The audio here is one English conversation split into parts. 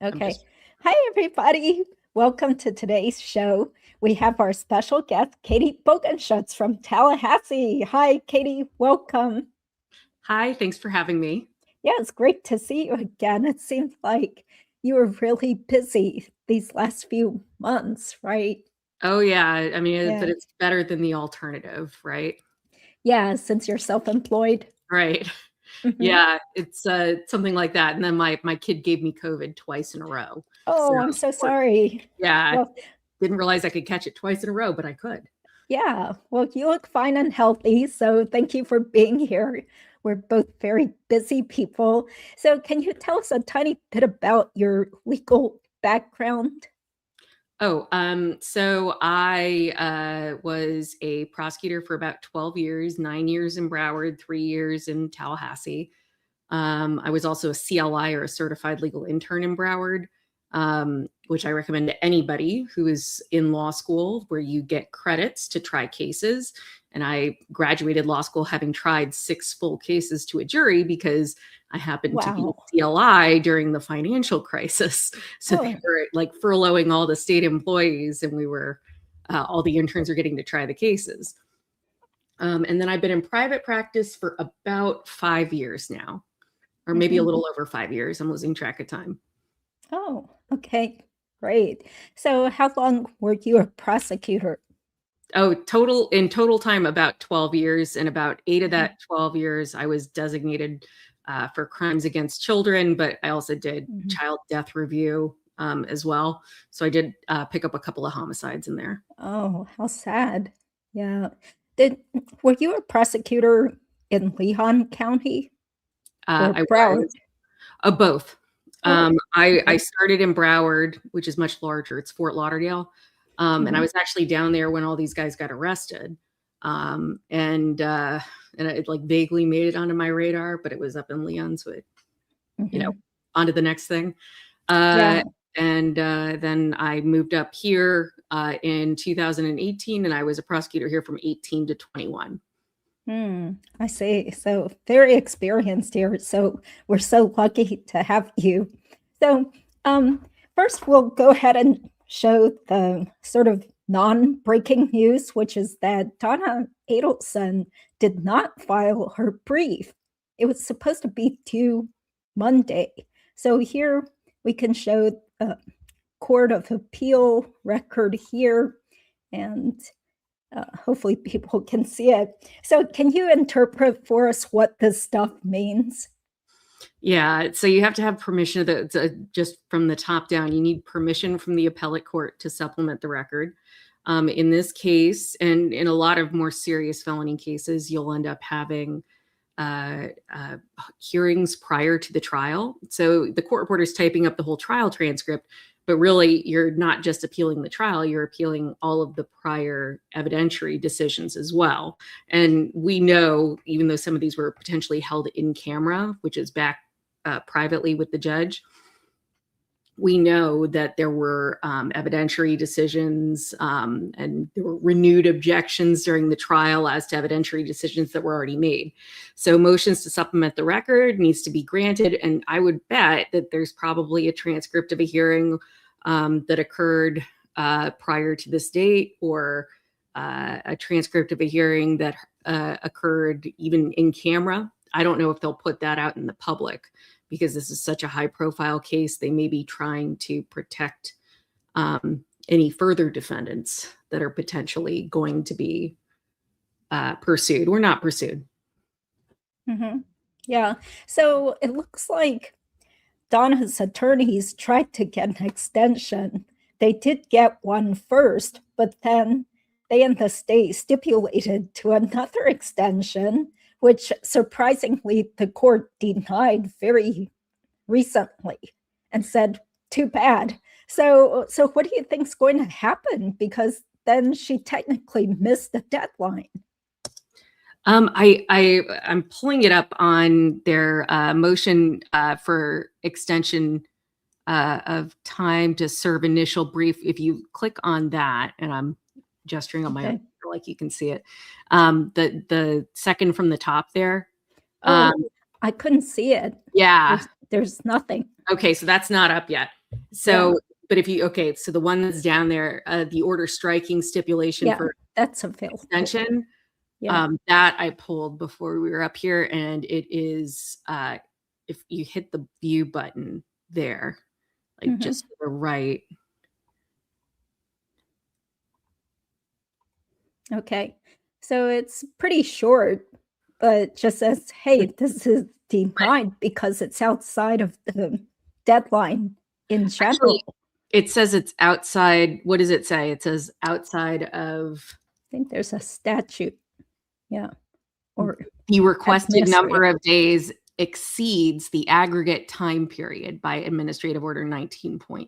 Okay. Hi, everybody. Welcome to today's show. We have our special guest, Katie Bogenschutz from Tallahassee. Hi, Katie. Welcome. Hi, thanks for having me. Yeah, it's great to see you again. It seems like you were really busy these last few months, right? Oh, yeah. I mean, but Yeah. it's better than the alternative, right? Yeah, since you're self-employed. Right. Mhm. Yeah, it's something like that. And then my kid gave me COVID twice in a row. So, Oh, I'm so sorry. yeah, Well, didn't realize I could catch it twice in a row, but I could. yeah, well, you look fine and healthy, so thank you for being here. We're both very busy people. So, can you tell us a tiny bit about your legal background? Oh, so I was a prosecutor for about 12 years, 9 years in Broward, 3 years in Tallahassee. I was also a CLI, or a certified legal intern, in Broward, which I recommend to anybody who is in law school, where you get credits to try cases. And I graduated law school having tried 6 full cases to a jury because I happened to be Wow. CLI during the financial crisis. So they Oh, were like furloughing all the state employees, and we were all the interns are getting to try the cases. And then I've been in private practice for about 5 years now, or maybe a mhm. little over 5 years. I'm losing track of time. Oh, okay, great. So, how long were you a prosecutor? Oh, in total time, about 12 years. And about 8 of Mhm. that 12 years, I was designated for crimes against children, but I also did Mhm. child death review as well. So I did pick up a couple of homicides in there. Oh, how sad. Yeah. Did were you a prosecutor in Lehigh County or I Broward? was both. Oh, I okay. started in Broward, which is much larger. It's Fort Lauderdale. And I Mhm. was actually down there when all these guys got arrested. And it like vaguely made it onto my radar, but it was up in Leon. So it, you know, Mhm. on to the next thing. Yeah. And then I moved up here in 2018, and I was a prosecutor here from 18 to 21. I see. So very experienced here. So we're so lucky to have you. So first, we'll go ahead and show the sort of non-breaking news, which is that Donna Adelson did not file her brief. It was supposed to be due Monday. So here we can show the Court of Appeal record here, and hopefully people can see it. So can you interpret for us what this stuff means? Yeah, so you have to have permission just from the top down. You need permission from the appellate court to supplement the record. In this case, and in a lot of more serious felony cases, you'll end up having hearings prior to the trial. So the court reporter is typing up the whole trial transcript, but really you're not just appealing the trial, you're appealing all of the prior evidentiary decisions as well. And we know, even though some of these were potentially held in camera, which is back privately with the judge, we know that there were evidentiary decisions and there were renewed objections during the trial as to evidentiary decisions that were already made. So motions to supplement the record needs to be granted. And I would bet that there's probably a transcript of a hearing that occurred prior to this date, or a transcript of a hearing that occurred even in camera. I don't know if they'll put that out in the public, because this is such a high profile case. They may be trying to protect any further defendants that are potentially going to be pursued or not pursued. Mm-hmm. Yeah. So it looks like Donna's attorneys tried to get an extension. They did get one first, but then they and the state stipulated to another extension, which surprisingly the court denied very recently and said, too bad. So what do you think is going to happen? Because then she technically missed the deadline. I'm pulling it up on their motion for extension of time to serve initial brief. If you click on that, and I'm gesturing on my own, like you can see it, the second from the top there. Oh, I couldn't see it. Yeah. There's nothing. Okay, so that's not up yet. So, but if you, okay, so the one that's down there, the order striking stipulation for that's available. extension, that I pulled before we were up here, and it is, if you hit the view button there, like just to the right. Okay, so it's pretty short, but just says, hey, this is denied because it's outside of the deadline in general. Actually, it says it's outside. What does it say? It says outside of. I think there's a statute. Yeah. Or the requested number of days exceeds the aggregate time period by Administrative Order 19-2.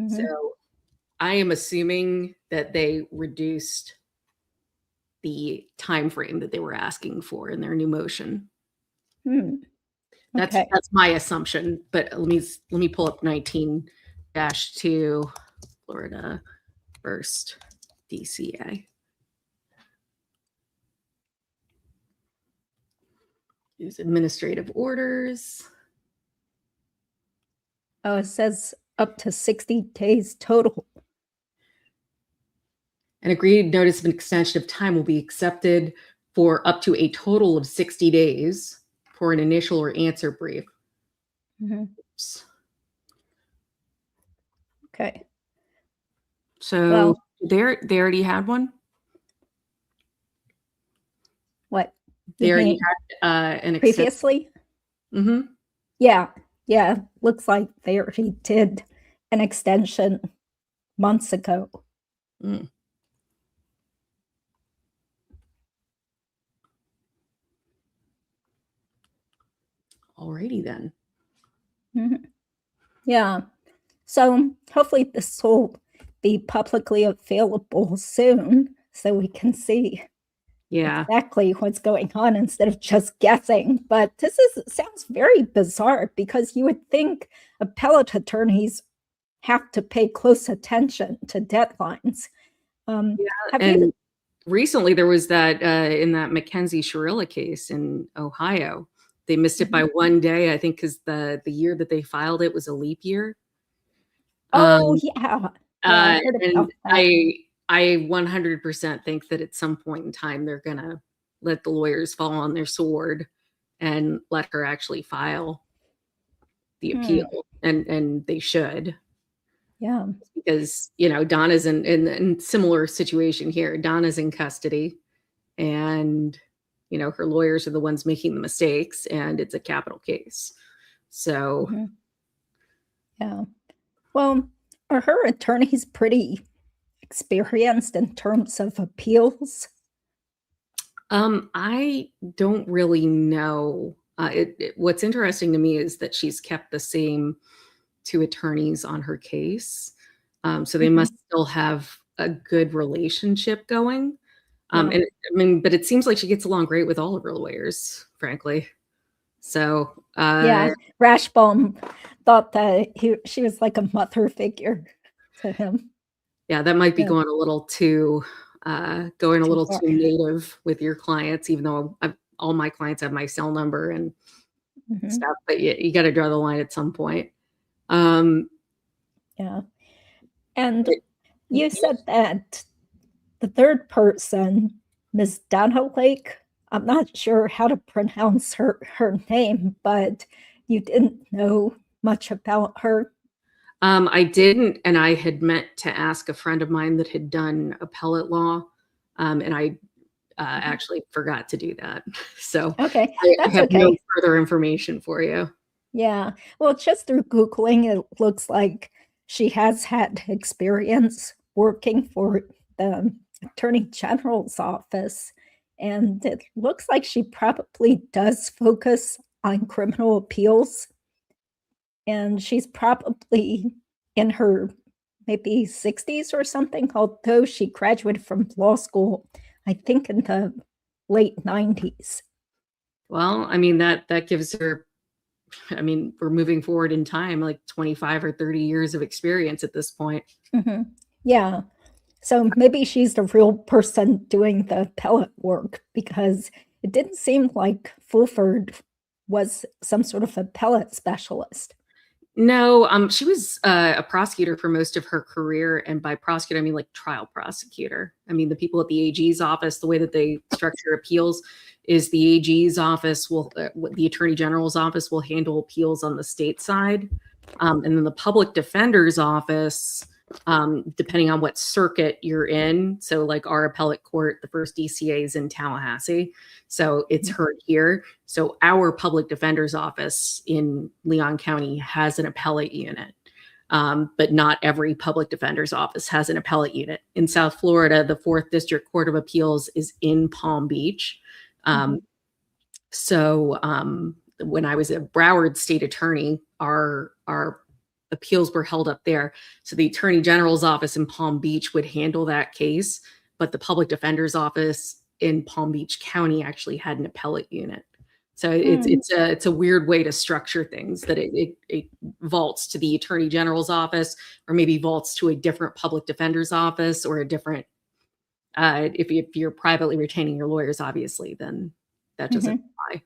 So I am assuming that they reduced the time frame that they were asking for in their new motion. That's my assumption, but let me pull up 19-2 Florida First DCA. Use administrative orders. Oh, it says up to 60 days total. An agreed notice of an extension of time will be accepted for up to a total of 60 days for an initial or answer brief. Okay. So they already had one? What? They already had an previously? Yeah. Looks like they already did an extension months ago. Alrighty then. Yeah. So hopefully this will be publicly available soon so we can see exactly what's going on instead of just guessing. But this sounds very bizarre because you would think appellate attorneys have to pay close attention to deadlines. Recently there was that in that Mackenzie Shirilla case in Ohio. They missed it by one day, I think, because the year that they filed it was a leap year. I heard about that. I 100% think that at some point in time they're gonna let the lawyers fall on their sword and let her actually file the appeal, and they should. Yeah, because Donna's in similar situation here. Donna's in custody, and her lawyers are the ones making the mistakes, and it's a capital case. So, yeah. Well, are her attorneys pretty experienced in terms of appeals? I don't really know. What's interesting to me is that she's kept the same two attorneys on her case. So they must still have a good relationship going. But it seems like she gets along great with all of her lawyers, frankly. So Rashbaum thought that she was like a mother figure to him. Yeah, that might be going a little too native with your clients, even though all my clients have my cell number and stuff. But you got to draw the line at some point. And you said that the third person, Ms. Donna Lake, I'm not sure how to pronounce her name, but you didn't know much about her. I didn't, and I had meant to ask a friend of mine that had done appellate law, and I actually forgot to do that. So I have no further information for you. Yeah, well, just through Googling, it looks like she has had experience working for the Attorney General's office, and it looks like she probably does focus on criminal appeals. And she's probably in her maybe 60s or something, although she graduated from law school, I think, in the late 90s. Well, I mean, that gives her, we're moving forward in time, like 25 or 30 years of experience at this point. Yeah. So maybe she's the real person doing the appellate work, because it didn't seem like Fulford was some sort of appellate specialist. No, she was a prosecutor for most of her career, and by prosecutor I mean like trial prosecutor. I mean the people at the AG's office, the way that they structure appeals is the AG's office will, the Attorney General's office will handle appeals on the state side, and then the public defender's office, depending on what circuit you're in. So like our appellate court, the first DCA is in Tallahassee. So it's heard here. So our public defender's office in Leon County has an appellate unit. But not every public defender's office has an appellate unit. In South Florida, the 4th District Court of Appeals is in Palm Beach. So when I was a Broward state attorney, our appeals were held up there. So the Attorney General's office in Palm Beach would handle that case, but the public defender's office in Palm Beach County actually had an appellate unit. So it's a weird way to structure things, that it vaults to the Attorney General's office, or maybe vaults to a different public defender's office, or a different, if you're privately retaining your lawyers, obviously, then that doesn't apply.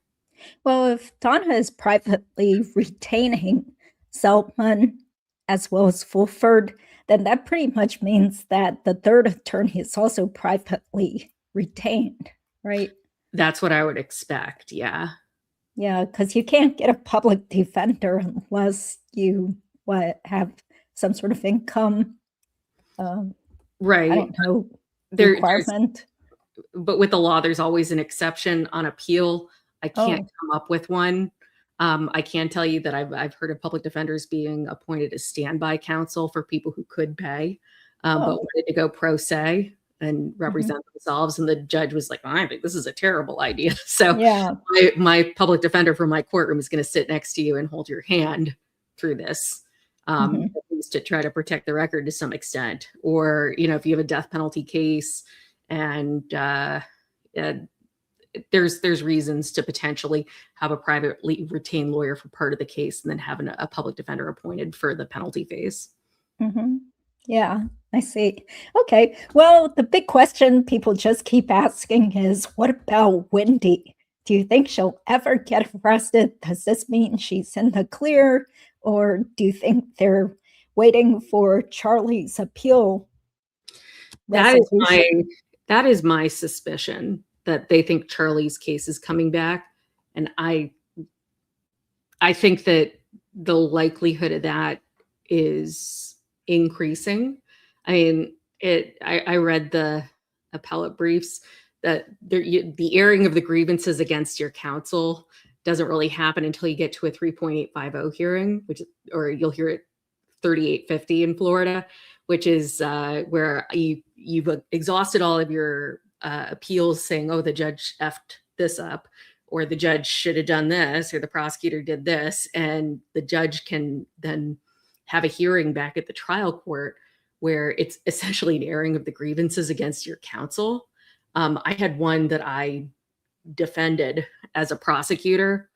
Well, if Donna is privately retaining Zeltman as well as Fulford, then that pretty much means that the third attorney is also privately retained, right? That's what I would expect, yeah. Yeah, because you can't get a public defender unless you have some sort of income, right? I don't know, requirement. But with the law, there's always an exception on appeal. I can't come up with one. I can tell you that I've heard of public defenders being appointed as standby counsel for people who could pay, but wanted to go pro se and represent themselves. And the judge was like, I think this is a terrible idea. So yeah, my public defender from my courtroom is going to sit next to you and hold your hand through this, at least to try to protect the record to some extent. Or, if you have a death penalty case and there's reasons to potentially have a privately retained lawyer for part of the case and then having a public defender appointed for the penalty phase. Yeah, I see. Okay. Well, the big question people just keep asking is, what about Wendy? Do you think she'll ever get arrested? Does this mean she's in the clear? Or do you think they're waiting for Charlie's appeal resolution? That is my suspicion, that they think Charlie's case is coming back. And I think that the likelihood of that is increasing. I mean, I read the appellate briefs that the airing of the grievances against your counsel doesn't really happen until you get to a 3.850 hearing, or you'll hear it 3850 in Florida, which is where you've exhausted all of your appeals saying, oh, the judge effed this up, or the judge should have done this, or the prosecutor did this. And the judge can then have a hearing back at the trial court where it's essentially an airing of the grievances against your counsel. I had one that I defended as a prosecutor,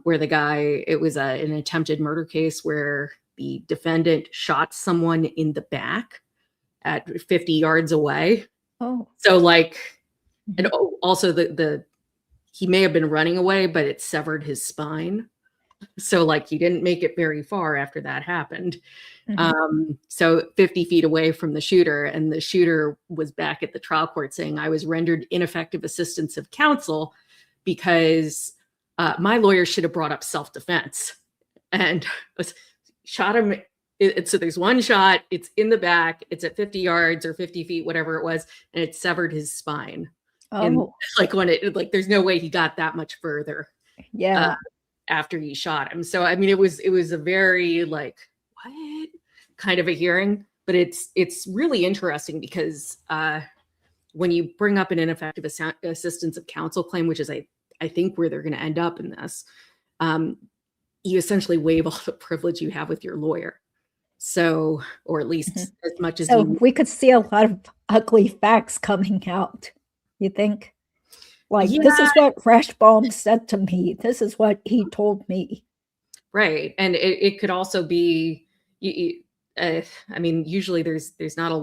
where it was an attempted murder case where the defendant shot someone in the back at 50 yards away. So and also he may have been running away, but it severed his spine. So he didn't make it very far after that happened. So 50 feet away from the shooter, and the shooter was back at the trial court saying, I was rendered ineffective assistance of counsel because my lawyer should have brought up self-defense, and shot him. So there's one shot, it's in the back, it's at 50 yards or 50 feet, whatever it was, and it severed his spine. And there's no way he got that much further. Yeah. After he shot him. So, I mean, it was a very what kind of a hearing, but it's really interesting because when you bring up an ineffective assistance of counsel claim, which is I think where they're going to end up in this, you essentially waive all the privilege you have with your lawyer. So, or at least as much as we could see a lot of ugly facts coming out, you think? This is what Rashbaum said to me. This is what he told me. Right. And it could also be, I mean, usually there's not a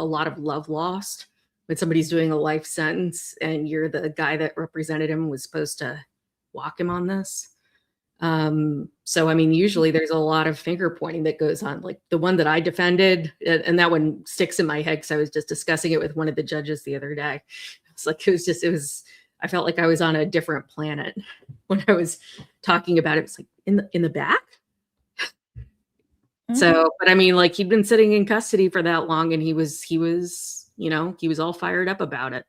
lot of love lost when somebody's doing a life sentence and you're the guy that represented him was supposed to walk him on this. So, I mean, usually there's a lot of finger pointing that goes on. Like the one that I defended, and that one sticks in my head because I was just discussing it with one of the judges the other day. It's like, I felt like I was on a different planet when I was talking about it. It's like in the back. So, but I mean, like he'd been sitting in custody for that long and he was, all fired up about it.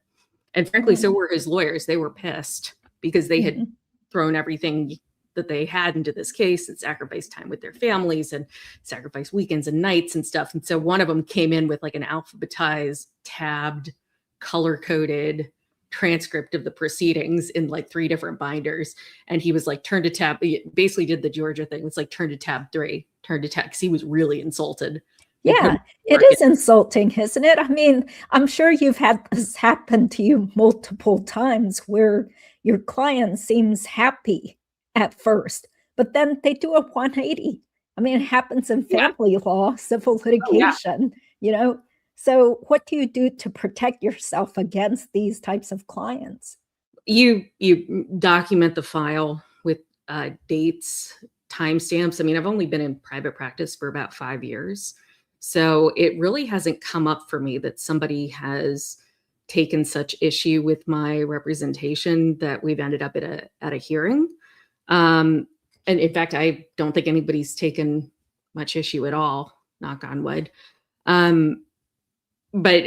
And frankly, so were his lawyers. They were pissed because they had thrown everything that they had into this case and sacrificed time with their families and sacrificed weekends and nights and stuff. And so one of them came in with like an alphabetized, tabbed, color-coded transcript of the proceedings in like 3 different binders. And he was like, turn to tab, he basically did the Georgia thing. It's like, turn to tab 3, turn to tab, because he was really insulted. Yeah, it is insulting, isn't it? I mean, I'm sure you've had this happen to you multiple times where your client seems happy at first, but then they do a 180. I mean, it happens in family law, civil litigation, So what do you do to protect yourself against these types of clients? You document the file with dates, timestamps. I mean, I've only been in private practice for about 5 years. So it really hasn't come up for me that somebody has taken such issue with my representation that we've ended up at a hearing. And in fact, I don't think anybody's taken much issue at all, knock on wood. But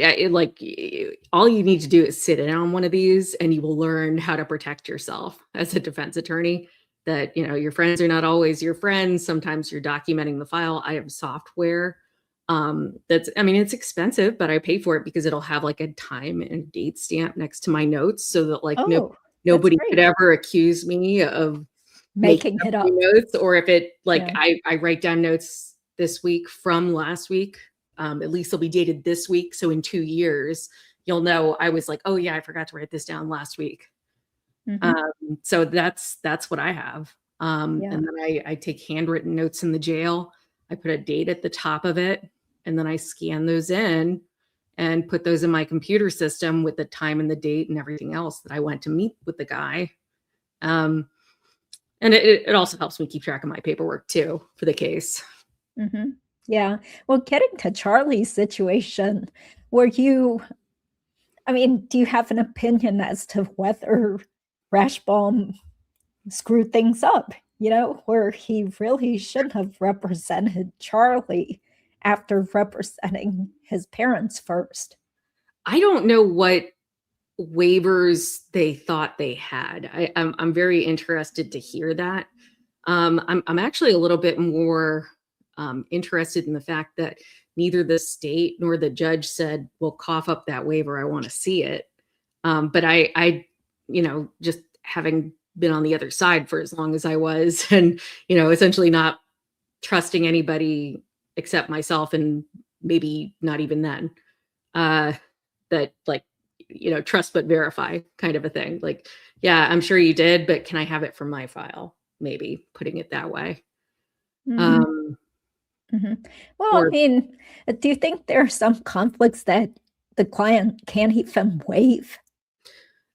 all you need to do is sit in on one of these and you will learn how to protect yourself as a defense attorney, that, your friends are not always your friends. Sometimes you're documenting the file. I have software it's expensive, but I pay for it because it'll have like a time and date stamp next to my notes so that nobody could ever accuse me of making it up notes, or if it I write down notes this week from last week. At least they'll be dated this week. So in 2 years, you'll know I was like, oh yeah, I forgot to write this down last week. So that's what I have. And then I take handwritten notes in the jail. I put a date at the top of it, and then I scan those in and put those in my computer system with the time and the date and everything else that I went to meet with the guy. And it also helps me keep track of my paperwork too for the case. Yeah. Well, getting to Charlie's situation, do you have an opinion as to whether Rashbaum screwed things up, where he really shouldn't have represented Charlie after representing his parents first? I don't know what waivers they thought they had. I'm very interested to hear that. I'm actually a little bit more interested in the fact that neither the state nor the judge said, well, cough up that waiver, I want to see it. But I just having been on the other side for as long as I was, and essentially not trusting anybody except myself, and maybe not even then, that trust but verify kind of a thing. Like, yeah, I'm sure you did, but can I have it from my file? Maybe putting it that way. Well, do you think there are some conflicts that the client can't even waive?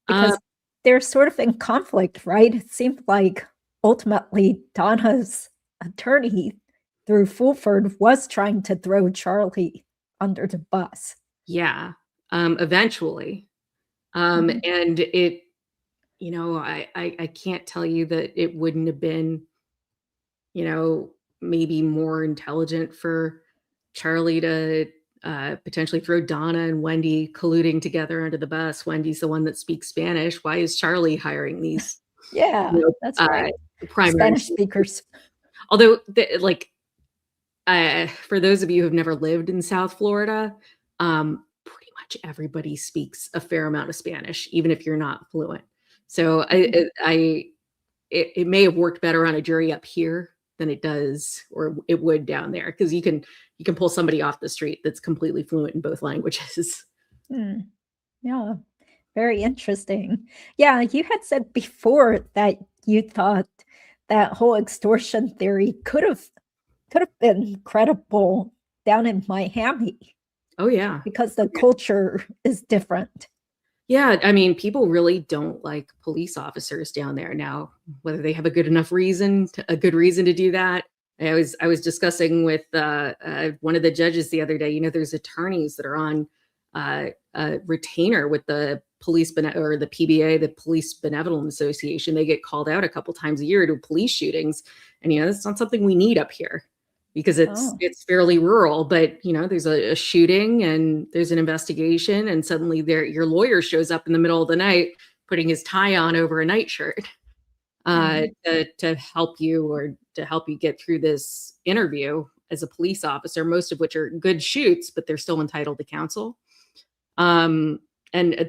Because they're sort of in conflict, right? It seemed like ultimately Donna's attorney through Fulford was trying to throw Charlie under the bus. Yeah, eventually. And it, I can't tell you that it wouldn't have been, maybe more intelligent for Charlie to potentially throw Donna and Wendy colluding together under the bus. Wendy's the one that speaks Spanish. Why is Charlie hiring these? That's right. Primary Spanish speakers. Although, for those of you who've never lived in South Florida, pretty much everybody speaks a fair amount of Spanish, even if you're not fluent. So it may have worked better on a jury up here than it does, or it would down there, because you can pull somebody off the street that's completely fluent in both languages. Yeah, very interesting. Yeah, you had said before that you thought that whole extortion theory could have been credible down in Miami. Oh yeah, because the culture is different. Yeah, I mean, people really don't like police officers down there now, whether they have a good enough reason, a good reason to do that. I was discussing with one of the judges the other day. There's attorneys that are on a retainer with the or the PBA, the Police Benevolent Association. They get called out a couple times a year to police shootings, and that's not something we need up here because it's fairly rural. But there's a shooting and there's an investigation, and suddenly your lawyer shows up in the middle of the night putting his tie on over a nightshirt to help you get through this interview as a police officer, most of which are good shoots, but they're still entitled to counsel. And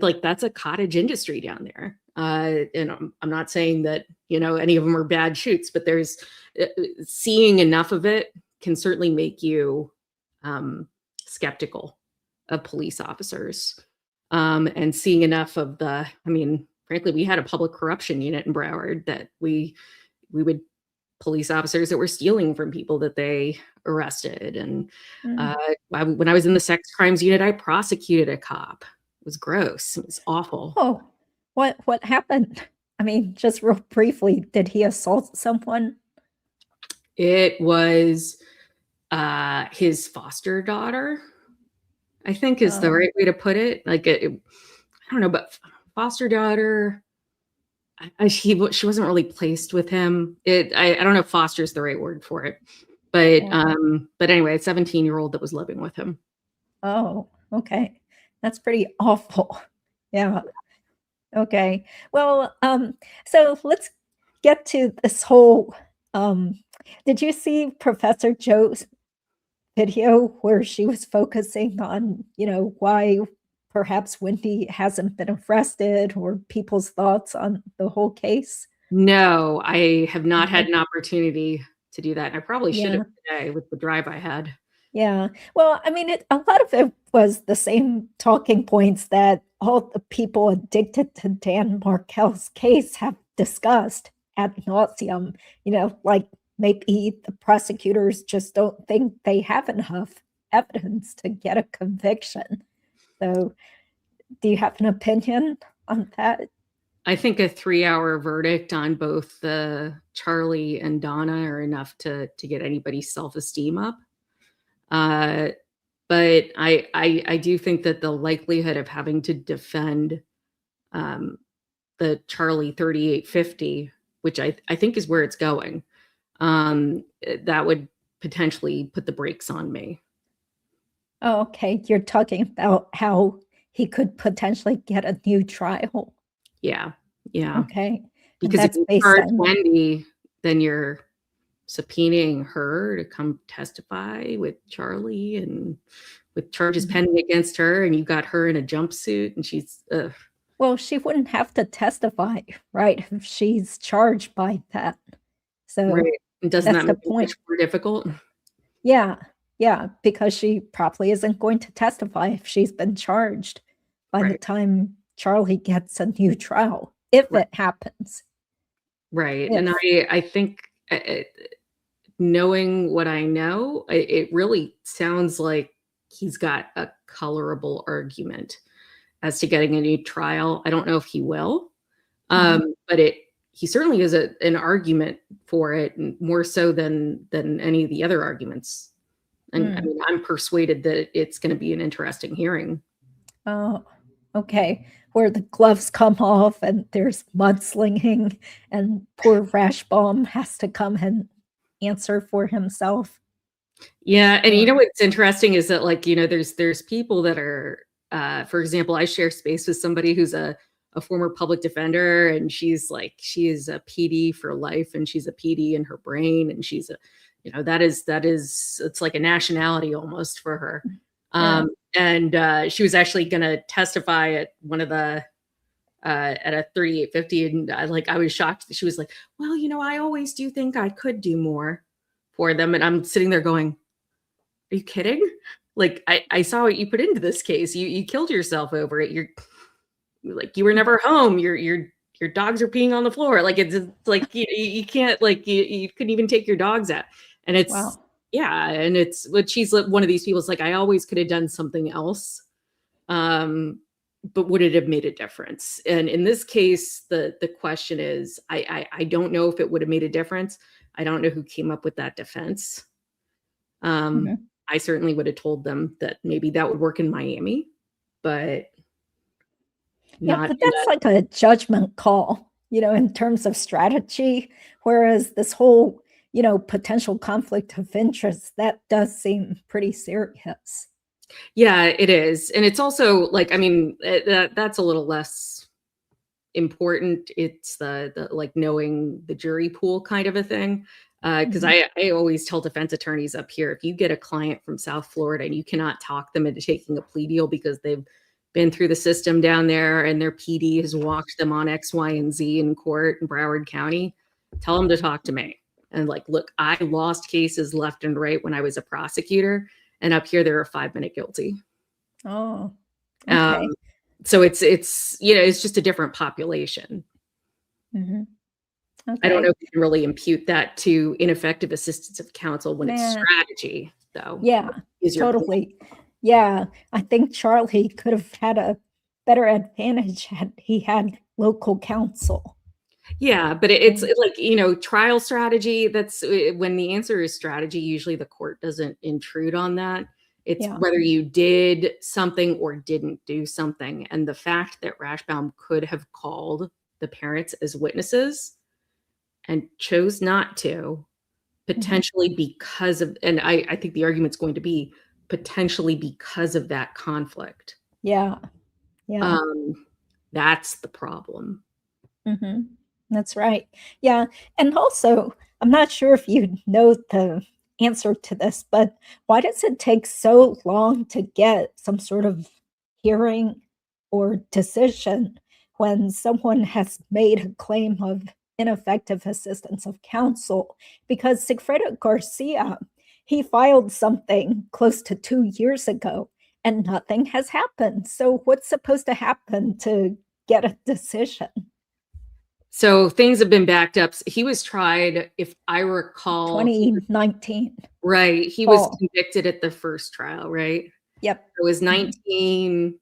like, that's a cottage industry down there. And I'm not saying that, any of them are bad shoots, but there's seeing enough of it can certainly make you skeptical of police officers. And seeing enough of frankly, we had a public corruption unit in Broward that we would police officers that were stealing from people that they arrested. And when I was in the sex crimes unit, I prosecuted a cop. It was gross. It was awful. Oh, what happened? Just real briefly, did he assault someone? It was his foster daughter, I think is the right way to put it. Like, I don't know, but foster daughter, she wasn't really placed with him. I don't know if foster is the right word for it, but anyway, a 17-year-old that was living with him. Oh, okay. That's pretty awful. Yeah. Okay. Well, so let's get to this whole, did you see Professor Joe's video where she was focusing on, why perhaps Wendy hasn't been arrested, or people's thoughts on the whole case? No, I have not had an opportunity to do that. I probably should have today with the drive I had. Yeah. Well, a lot of it was the same talking points that all the people addicted to Dan Markel's case have discussed ad nauseum, like maybe the prosecutors just don't think they have enough evidence to get a conviction. So do you have an opinion on that? I think a 3-hour verdict on both the Charlie and Donna are enough to get anybody's self-esteem up. But I do think that the likelihood of having to defend the Charlie 3850, which I think is where it's going, that would potentially put the brakes on me. Oh, okay. You're talking about how he could potentially get a new trial. Yeah. Okay. Because if you charge Wendy, then you're subpoenaing her to come testify with Charlie and with charges pending against her, and you got her in a jumpsuit, and she's well, she wouldn't have to testify, right, if she's charged by that. So right. Doesn't that make it much more difficult? Yeah, because she probably isn't going to testify if she's been charged by the time Charlie gets a new trial, if it happens. Right. And I think knowing what I know, it really sounds like he's got a colorable argument as to getting a new trial. I don't know if he will, but he certainly has an argument for it, more so than any of the other arguments. And I'm persuaded that it's going to be an interesting hearing. Oh, okay. Where the gloves come off and there's mudslinging and poor Rashbaum has to come and answer for himself. Yeah. And what's interesting is that, like, there's people that are, for example, I share space with somebody who's a former public defender, and she is a PD for life, and she's a PD in her brain, and she's it's like a nationality almost for her. And she was actually going to testify at one of the at a 3850, and I was shocked that she was like, well, I always do think I could do more for them. And I'm sitting there going, are you kidding? Like, I saw what you put into this case. You killed yourself over it. You were never home. Your dogs are peeing on the floor. Like, it's like you can't, like, you couldn't even take your dogs out. And it's yeah, and it's what she's one of these people. It's like, I always could have done something else. but would it have made a difference? And in this case, the question is, I don't know if it would have made a difference. I don't know who came up with that defense. I certainly would have told them that maybe that would work in Miami, but yeah, but that's like a judgment call, in terms of strategy, whereas this whole, potential conflict of interest, that does seem pretty serious. Yeah, it is. And it's also like, I mean, that's a little less important. It's the like knowing the jury pool kind of a thing. Because I always tell defense attorneys up here, if you get a client from South Florida and you cannot talk them into taking a plea deal because they've been through the system down there and their PD has walked them on X, Y, and Z in court in Broward County, tell them to talk to me. And like, look, I lost cases left and right when I was a prosecutor, and up here they're a 5-minute guilty. Oh, okay. So it's it's just a different population. Okay. I don't know if you can really impute that to ineffective assistance of counsel when it's strategy, though. Yeah, totally. Yeah, I think Charlie could have had a better advantage had he had local counsel. Yeah, but it's like, trial strategy, that's when the answer is strategy, usually the court doesn't intrude on that. It's whether you did something or didn't do something. And the fact that Rashbaum could have called the parents as witnesses and chose not to, potentially because of, and I think the argument's going to be potentially because of that conflict. Yeah. That's the problem. That's right. Yeah. And also, I'm not sure if you know the answer to this, but why does it take so long to get some sort of hearing or decision when someone has made a claim of ineffective assistance of counsel? Because Sigfredo Garcia, he filed something close to 2 years ago and nothing has happened. So what's supposed to happen to get a decision? So things have been backed up. He was tried, if I recall, 2019. Right. He was convicted at the first trial, right? Yep. It was 19,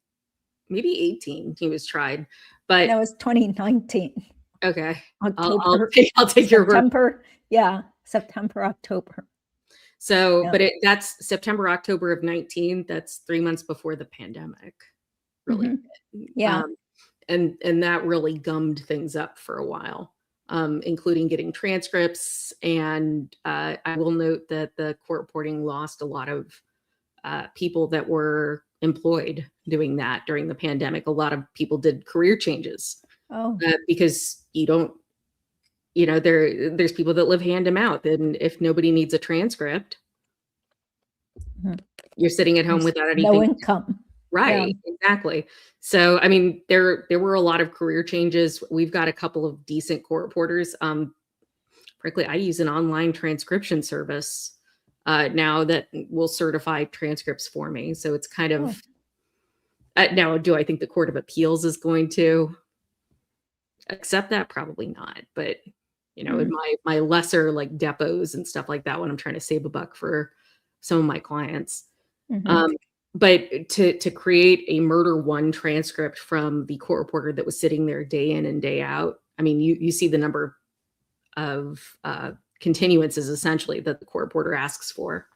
maybe 18 he was tried. But no, it was 2019. Okay. October, I'll take your word. September. Yeah, September, October. So, but that's September, October of 19. That's 3 months before the pandemic. Really. Yeah. And that really gummed things up for a while, including getting transcripts. And I will note that the court reporting lost a lot of people that were employed doing that during the pandemic. A lot of people did career changes because there's people that live hand to mouth. And if nobody needs a transcript, you're sitting at home without anything. No income. Right. Yeah. Exactly. So, I mean, there were a lot of career changes. We've got a couple of decent court reporters. Frankly, I use an online transcription service now that will certify transcripts for me. So it's kind of, now, do I think the Court of Appeals is going to accept that? Probably not. But, in my lesser like depots and stuff like that, when I'm trying to save a buck for some of my clients. But to create a murder one transcript from the court reporter that was sitting there day in and day out, I mean, you see the number of continuances essentially that the court reporter asks for.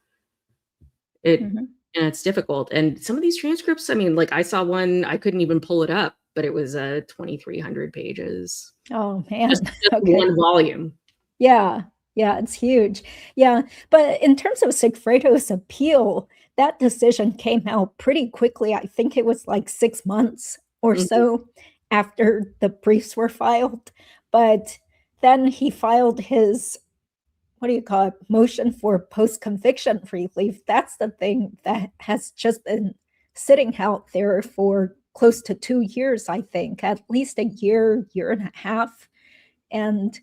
And it's difficult. And some of these transcripts, I mean, like I saw one, I couldn't even pull it up, but it was 2,300 pages. Oh man, just one volume. Yeah, it's huge. Yeah, but in terms of Sigfredo's appeal, that decision came out pretty quickly. I think it was like 6 months or so after the briefs were filed. But then he filed his, motion for post-conviction relief. That's the thing that has just been sitting out there for close to 2 years, I think, at least a year and a half. And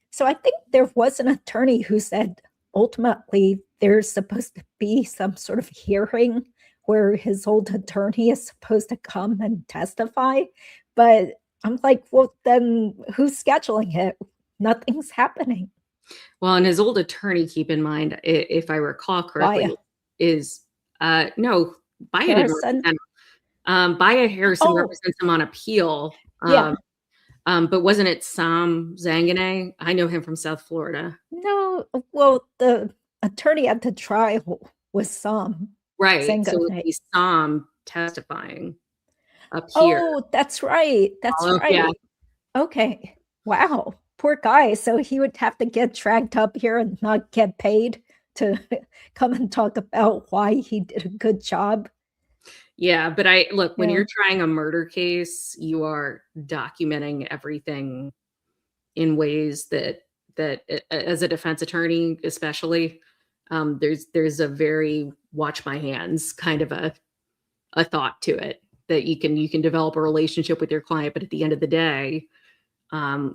so I think there was an attorney who said, ultimately, there's supposed to be some sort of hearing where his old attorney is supposed to come and testify. But I'm like, well, then who's scheduling it? Nothing's happening. Well, and his old attorney, keep in mind, if I recall correctly, is no, Baya didn't represent Baya Harrison Oh, represents him on appeal. yeah. But wasn't it Sam Zanganeh? I know him from South Florida. No, well, the attorney at the trial was Sam Right. So it would Sengone. be Sam testifying up here. Oh, that's right. That's Oh, yeah. right. Okay. Wow. Poor guy. So he would have to get dragged up here and not get paid to come and talk about why he did a good job. Yeah. But look, when Yeah. you're trying a murder case, you are documenting everything in ways that as a defense attorney, especially, there's a very watch my hands kind of a thought to it, that you can develop a relationship with your client, but at the end of the day,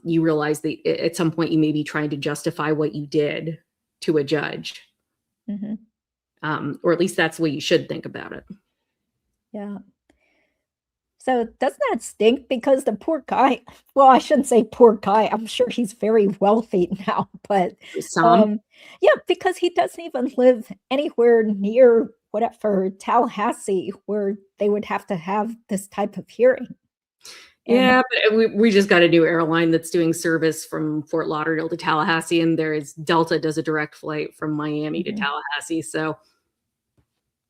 you realize that at some point you may be trying to justify what you did to a judge, Mhm. or at least that's the way you should think about it. Yeah. So doesn't that stink? Because the poor guy, well, I shouldn't say poor guy. I'm sure he's very wealthy now, but Some, yeah, because he doesn't even live anywhere near whatever Tallahassee where they would have to have this type of hearing. And yeah, but we just got a new airline that's doing service from Fort Lauderdale to Tallahassee, and Delta does a direct flight from Miami to Mhm. Tallahassee. So,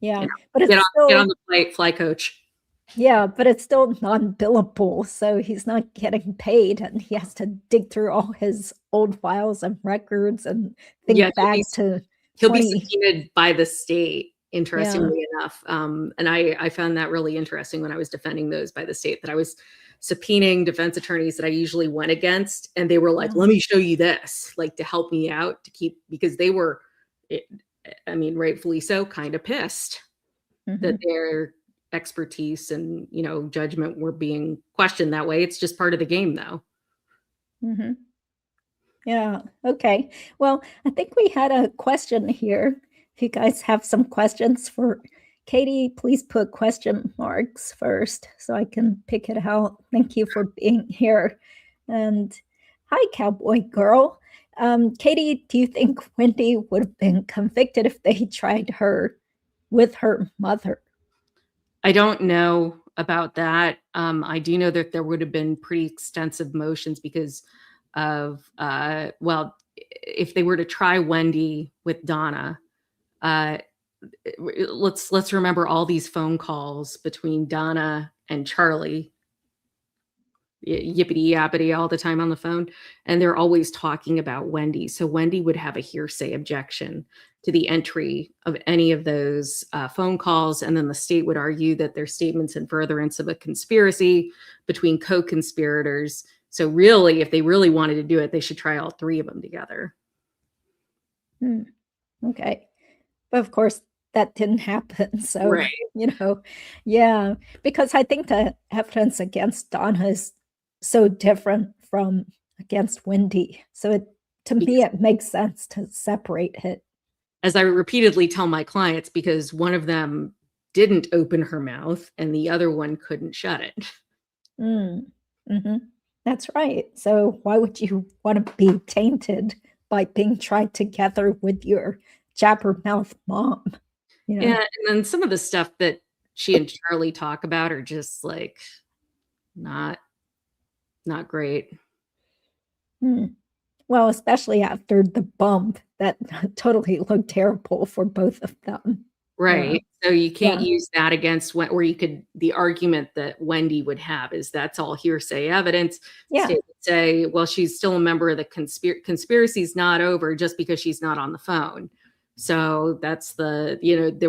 Yeah, you know, but it's get on still the fly coach. yeah, but it's still non-billable, so he's not getting paid, and he has to dig through all his old files and records and Yeah, think back to he'll be 20 subpoenaed by the state, yeah. interestingly enough. And I found that really interesting when I was defending those by the state, that I was subpoenaing defense attorneys that I usually went against, and they were like, Yeah. let me show you this, like to help me out, to keep, because they were, I mean, rightfully so, kind of pissed that Mhm. their expertise and, judgment were being questioned that way. It's just part of the game, though. Mhm. Yeah, okay. Well, I think we had a question here. If you guys have some questions for Katie, please put question marks first so I can pick it out. Thank you for being here. And hi, Cowboy Girl. Katie, do you think Wendy would have been convicted if they tried her with her mother? I don't know about that. I do know that there would have been pretty extensive motions because of, well, if they were to try Wendy with Donna, uh, let's remember all these phone calls between Donna and Charlie, yippity yappity all the time on the phone, and they're always talking about Wendy. So Wendy would have a hearsay objection to the entry of any of those phone calls, and then the state would argue that their statements in furtherance of a conspiracy between co-conspirators. So really, if they really wanted to do it, they should try all three of them together. Okay. But of course, that didn't happen. So, Right. yeah, because I think the evidence against Donna is so different from against Wendy. So to me, Because, it makes sense to separate it. as I repeatedly tell my clients, because one of them didn't open her mouth and the other one couldn't shut it. Mm, hmm. That's right. So why would you want to be tainted by being tried together with your jabbermouth mom? Yeah, and then some of the stuff that she and Charlie talk about are just like not great. Hmm. Well, especially after the bump, that totally looked terrible for both of them. Yeah, Right. So you can't yeah, use that against or you could, the argument that Wendy would have is that's all hearsay evidence. yeah. State would say, well, she's still a member of the conspiracy's not over just because she's not on the phone. So that's there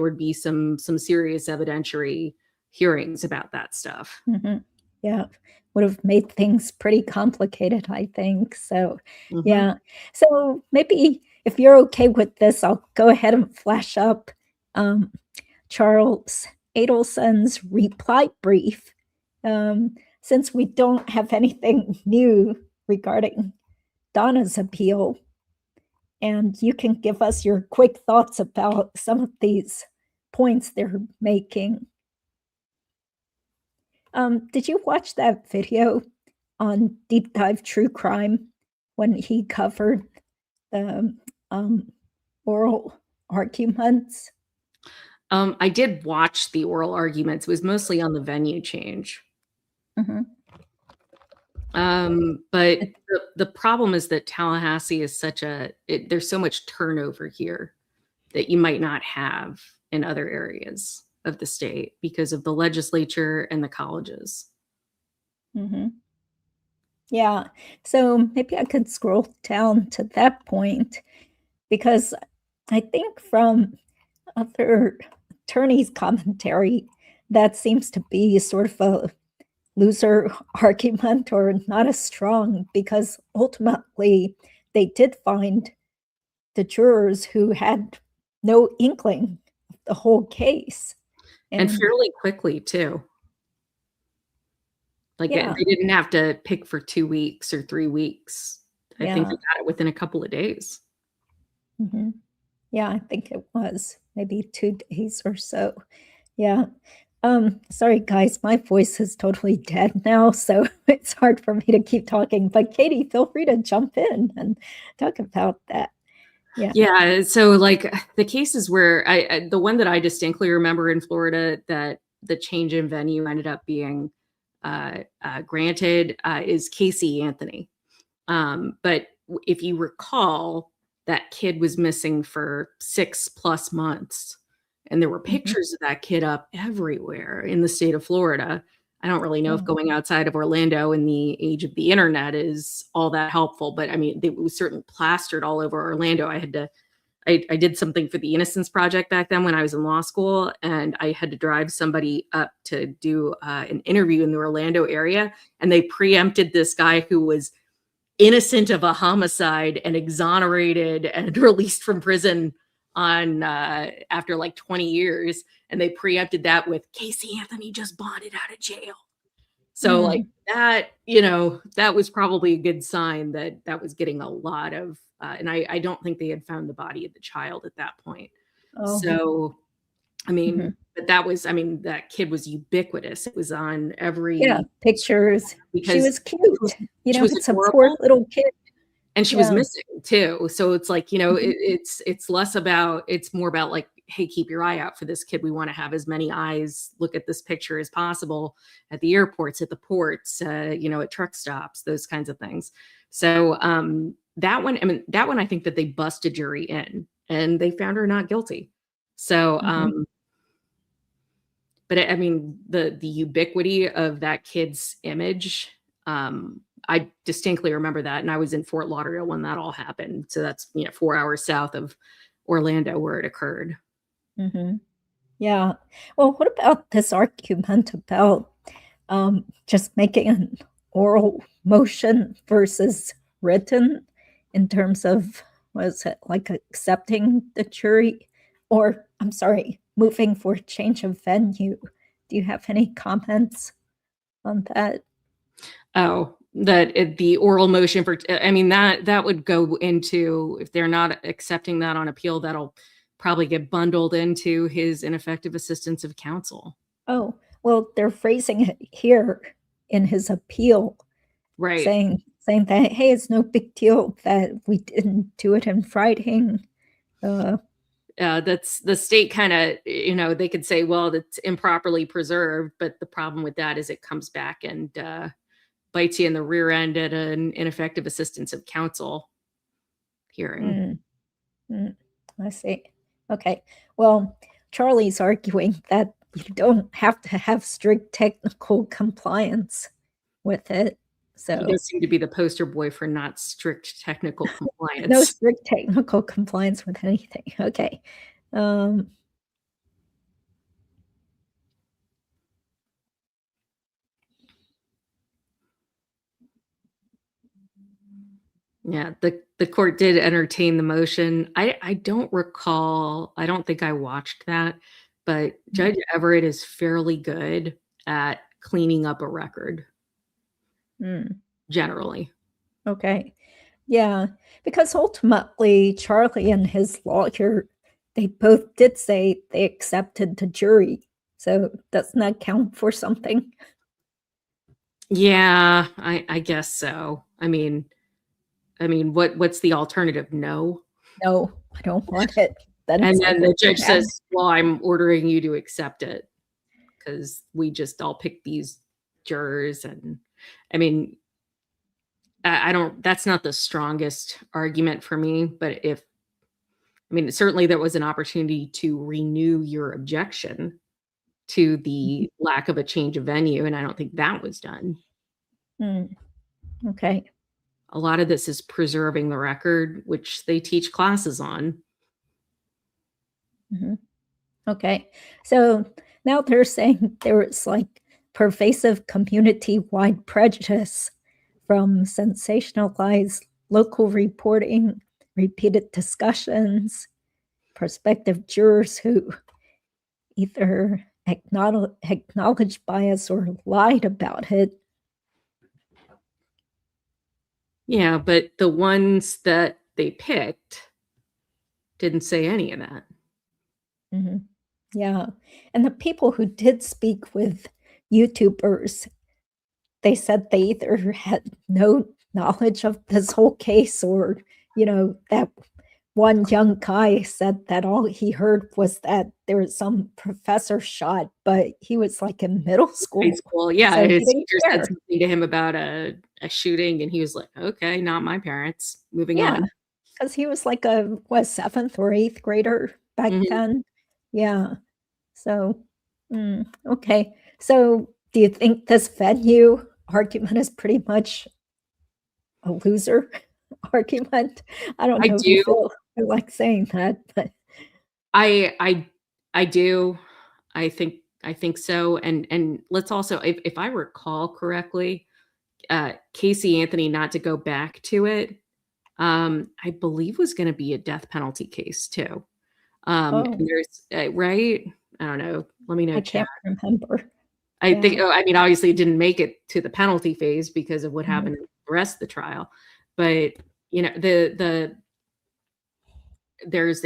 would be some serious evidentiary hearings about that stuff. Mhm. Yeah, would have made things pretty complicated, I think. So, Mhm. yeah. So maybe if you're okay with this, I'll go ahead and flash up um, Charles Adelson's reply brief. Since we don't have anything new regarding Donna's appeal, and you can give us your quick thoughts about some of these points they're making. Did you watch that video on Deep Dive True Crime when he covered the oral arguments? I did watch the oral arguments. It was mostly on the venue change. Mhm. But the problem is that Tallahassee is there's so much turnover here that you might not have in other areas of the state because of the legislature and the colleges. Mhm. Yeah. So maybe I could scroll down to that point because I think from other attorneys' commentary, that seems to be sort of a loser argument or not as strong because ultimately they did find the jurors who had no inkling of the whole case. And fairly quickly, too. Like, Yeah. they didn't have to pick for 2 weeks or 3 weeks. I think they got it within a couple of days. Mhm. Yeah, I think it was maybe 2 days or so. Yeah. Sorry, guys, my voice is totally dead now, so it's hard for me to keep talking. But Katie, feel free to jump in and talk about that. Yeah. Yeah, so, like, the cases where the one that I distinctly remember in Florida that the change in venue ended up being granted is Casey Anthony. But if you recall, that kid was missing for 6+ months, and there were pictures of that kid up everywhere in the state of Florida. I don't really know if going outside of Orlando in the age of the internet is all that helpful, but I mean, it was certainly plastered all over Orlando. I did something for the Innocence Project back then when I was in law school, and I had to drive somebody up to do an interview in the Orlando area, and they preempted this guy who was innocent of a homicide and exonerated and released from prison on after like 20 years, and they preempted that with Casey Anthony just bonded out of jail. So like that, that was probably a good sign that that was getting a lot of and I don't think they had found the body of the child at that point. Oh. So I mean, but that kid was ubiquitous. It was on every pictures. She was cute. She was It's a adorable. poor little kid. And she was missing too. So it's like, it's less about, it's more about like, hey, keep your eye out for this kid. We want to have as many eyes look at this picture as possible at the airports, at the ports, at truck stops, those kinds of things. So that one, I think that they busted jury in and they found her not guilty. So, but I mean, the ubiquity of that kid's image, I distinctly remember that. And I was in Fort Lauderdale when that all happened. So that's, 4 hours south of Orlando where it occurred. Yeah. Well, what about this argument about just making an oral motion versus written in terms of, was it like accepting the jury or, I'm sorry, moving for change of venue? Do you have any comments on that? Oh, the oral motion for, that would go into, if they're not accepting that on appeal, that'll probably get bundled into his ineffective assistance of counsel. Oh, well, they're phrasing it here in his appeal, right? Saying that, hey, it's no big deal that we didn't do it in writing. That's the state kind of, they could say, well, that's improperly preserved, but the problem with that is it comes back and bites you in the rear end at an ineffective assistance of counsel hearing. I see. Okay. Well, Charlie's arguing that you don't have to have strict technical compliance with it. So he does seem to be the poster boy for not strict technical compliance. No strict technical compliance with anything. Okay. Yeah, the court did entertain the motion. I don't recall, I don't think I watched that, but Judge Everett is fairly good at cleaning up a record. Generally. Okay. Yeah, because ultimately Charlie and his lawyer, they both did say they accepted the jury. So doesn't that count for something? Yeah, I guess so. I mean, what's the alternative? No. No, I don't want it. then And it's then like, the judge yeah. says, well, I'm ordering you to accept it because we just all picked these jurors. And I mean, I don't, that's not the strongest argument for me, but certainly there was an opportunity to renew your objection to the lack of a change of venue. And I don't think that was done. Okay. A lot of this is preserving the record, which they teach classes on. Okay. So now they're saying there was like pervasive community-wide prejudice from sensationalized local reporting, repeated discussions, prospective jurors who either acknowledged bias or lied about it. Yeah, but the ones that they picked didn't say any of that. Yeah. And the people who did speak with YouTubers, they said they either had no knowledge of this whole case or, that one young guy said that all he heard was that there was some professor shot, but he was like in middle school. High school, yeah. So he His didn't teacher care. said something to him about a shooting, and he was like, okay, not my parents. Moving Yeah, on. because he was like a, what, 7th or 8th grader back then? Yeah. So, okay. So do you think this venue argument is pretty much a loser argument? I don't know if you feel like saying that, but I do. I think so. And let's also, if I recall correctly, Casey Anthony, not to go back to it, I believe was going to be a death penalty case too. And there's right. I don't know. Let me know. I can't remember. I think, obviously it didn't make it to the penalty phase because of what happened in the rest of the trial. But, there's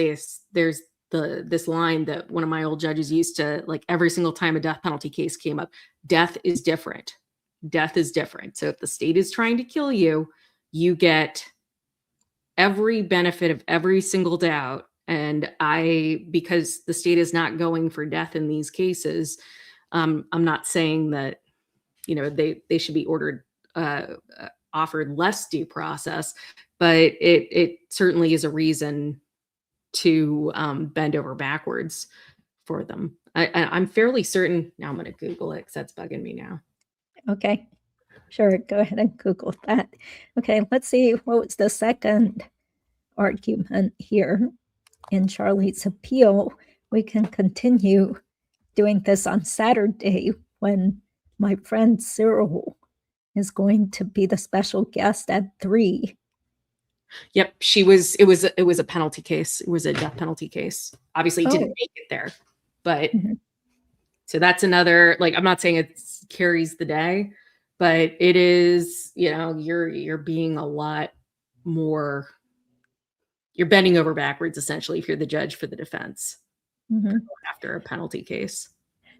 this line that one of my old judges used to, like, every single time a death penalty case came up, death is different. Death is different. So if the state is trying to kill you, you get every benefit of every single doubt. And because the state is not going for death in these cases, I'm not saying that, they should be offered less due process, but it certainly is a reason to bend over backwards for them. I'm fairly certain. Now I'm going to Google it because that's bugging me now. Okay, sure. Go ahead and Google that. Okay, let's see. What was the second argument here in Charlie's appeal? We can continue doing this on Saturday when my friend Cyril is going to be the special guest at 3. Yep, it was a penalty case. It was a death penalty case. Obviously it didn't make it there, but so that's another, like, I'm not saying it carries the day, but it is, you're being a lot more, you're bending over backwards essentially if you're the judge for the defense after a penalty case.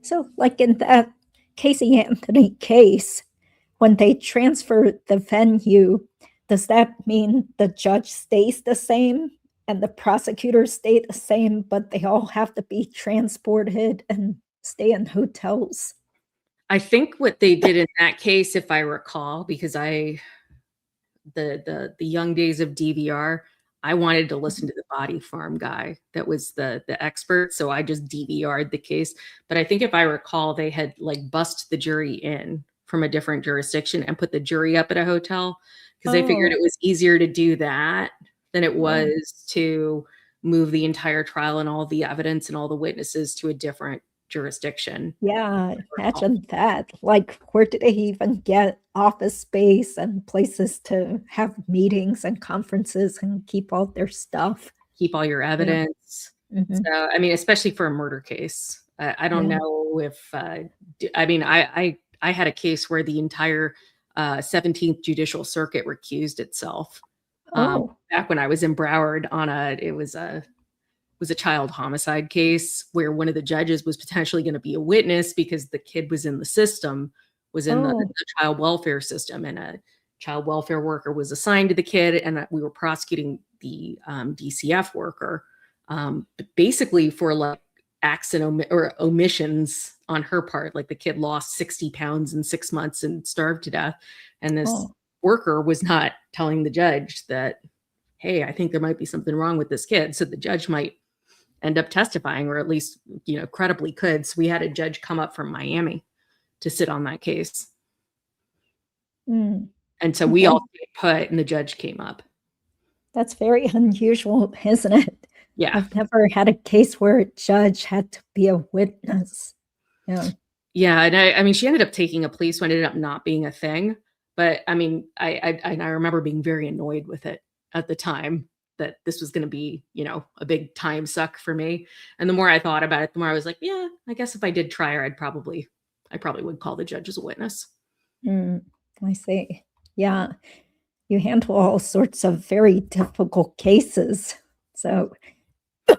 So like in that Casey Anthony case, when they transfer the venue, does that mean the judge stays the same and the prosecutors stay the same, but they all have to be transported and stay in hotels? I think what they did in that case, if I recall, because the young days of DVR, I wanted to listen to the body farm guy that was the expert, so I just DVR'd the case. But I think if I recall, they had like bussed the jury in from a different jurisdiction and put the jury up at a hotel because they figured it was easier to do that than it was to move the entire trial and all the evidence and all the witnesses to a different jurisdiction. Yeah, imagine that. Like, where did they even get office space and places to have meetings and conferences and keep all their stuff? Keep all your evidence. So, especially for a murder case. I don't know if, I had a case where the entire 17th Judicial Circuit recused itself. Back when I was in Broward it was a child homicide case where one of the judges was potentially going to be a witness because the kid was in the system, was in the child welfare system, and a child welfare worker was assigned to the kid, and we were prosecuting the DCF worker but basically for like acts and or omissions on her part. Like the kid lost 60 pounds in 6 months and starved to death. And this worker was not telling the judge that, hey, I think there might be something wrong with this kid. So the judge might end up testifying, or at least, credibly could. So we had a judge come up from Miami to sit on that case. Mm. And so we all stayed put and the judge came up. That's very unusual, isn't it? Yeah. I've never had a case where a judge had to be a witness. Yeah. Yeah. And I mean, she ended up taking a plea, so it ended up not being a thing. But I mean, I remember being very annoyed with it at the time, that this was going to be, a big time suck for me. And the more I thought about it, the more I was like, yeah, I guess if I did try her, I probably would call the judge as a witness. I see. Yeah. You handle all sorts of very difficult cases. So,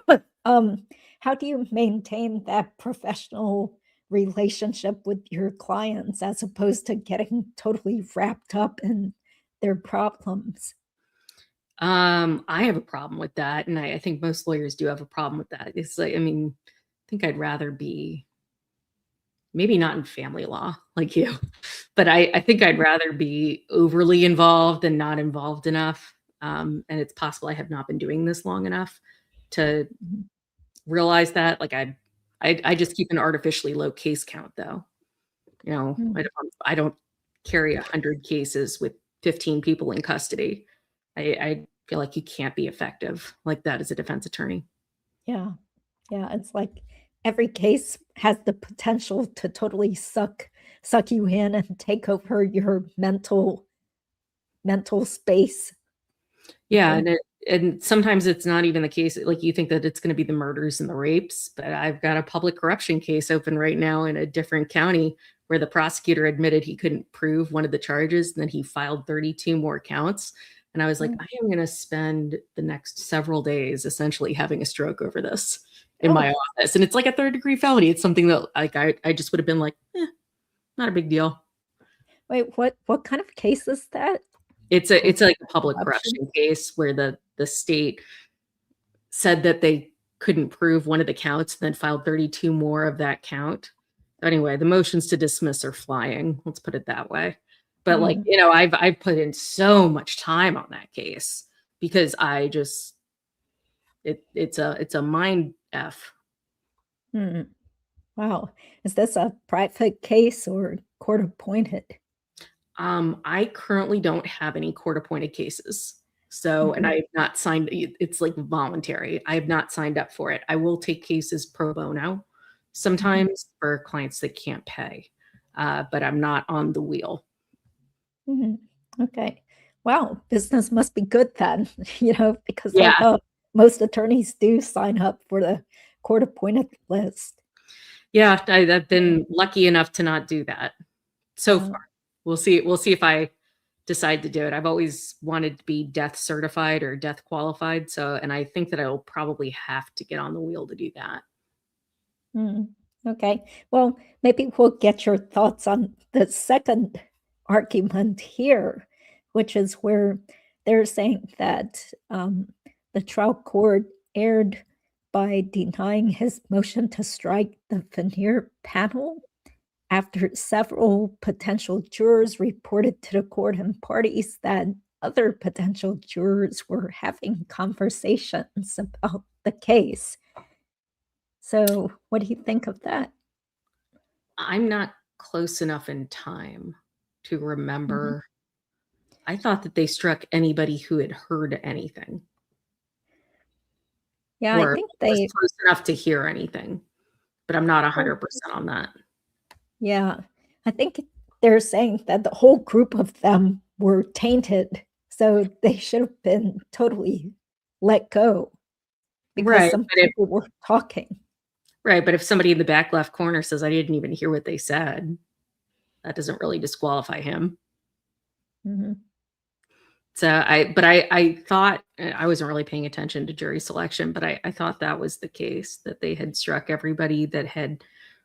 how do you maintain that professional relationship with your clients as opposed to getting totally wrapped up in their problems? I have a problem with that. And I think most lawyers do have a problem with that. It's like, I mean, I think I'd rather be maybe not in family law like you, but I think I'd rather be overly involved and not involved enough. And it's possible I have not been doing this long enough to realize that. Like I just keep an artificially low case count though. I don't carry 100 cases with 15 people in custody. I feel like you can't be effective like that as a defense attorney. Yeah. Yeah. It's like every case has the potential to totally suck you in and take over your mental space. Yeah. And sometimes it's not even the case. Like you think that it's going to be the murders and the rapes, but I've got a public corruption case open right now in a different county where the prosecutor admitted he couldn't prove one of the charges. And then he filed 32 more counts. And I was like, I am going to spend the next several days essentially having a stroke over this in my office. And it's like a 3rd-degree felony. It's something that like I just would have been like, not a big deal. Wait, what kind of case is that? It's like a public corruption case where the state said that they couldn't prove one of the counts, and then filed 32 more of that count. Anyway, the motions to dismiss are flying. Let's put it that way. But like, I've put in so much time on that case because I just, it's a mind F. Wow. Is this a private case or court appointed? I currently don't have any court appointed cases. So, and I have not signed, it's like voluntary. I have not signed up for it. I will take cases pro bono sometimes for clients that can't pay, but I'm not on the wheel. Okay. Wow. Business must be good then, because I thought most attorneys do sign up for the court appointed list. Yeah, I've been lucky enough to not do that so far. We'll see if I decide to do it. I've always wanted to be death certified or death qualified. So, and I think that I will probably have to get on the wheel to do that. Okay. Well, maybe we'll get your thoughts on the second argument here, which is where they're saying that the trial court erred by denying his motion to strike the veneer panel after several potential jurors reported to the court and parties that other potential jurors were having conversations about the case. So what do you think of that? I'm not close enough in time to remember. I thought that they struck anybody who had heard anything. Yeah, or I think was close enough to hear anything, but I'm not 100% on that. Yeah, I think they're saying that the whole group of them were tainted, so they should have been totally let go because some people were talking. Right, but if somebody in the back left corner says, I didn't even hear what they said, that doesn't really disqualify him. So I thought, I wasn't really paying attention to jury selection, but I thought that was the case, that they had struck everybody that had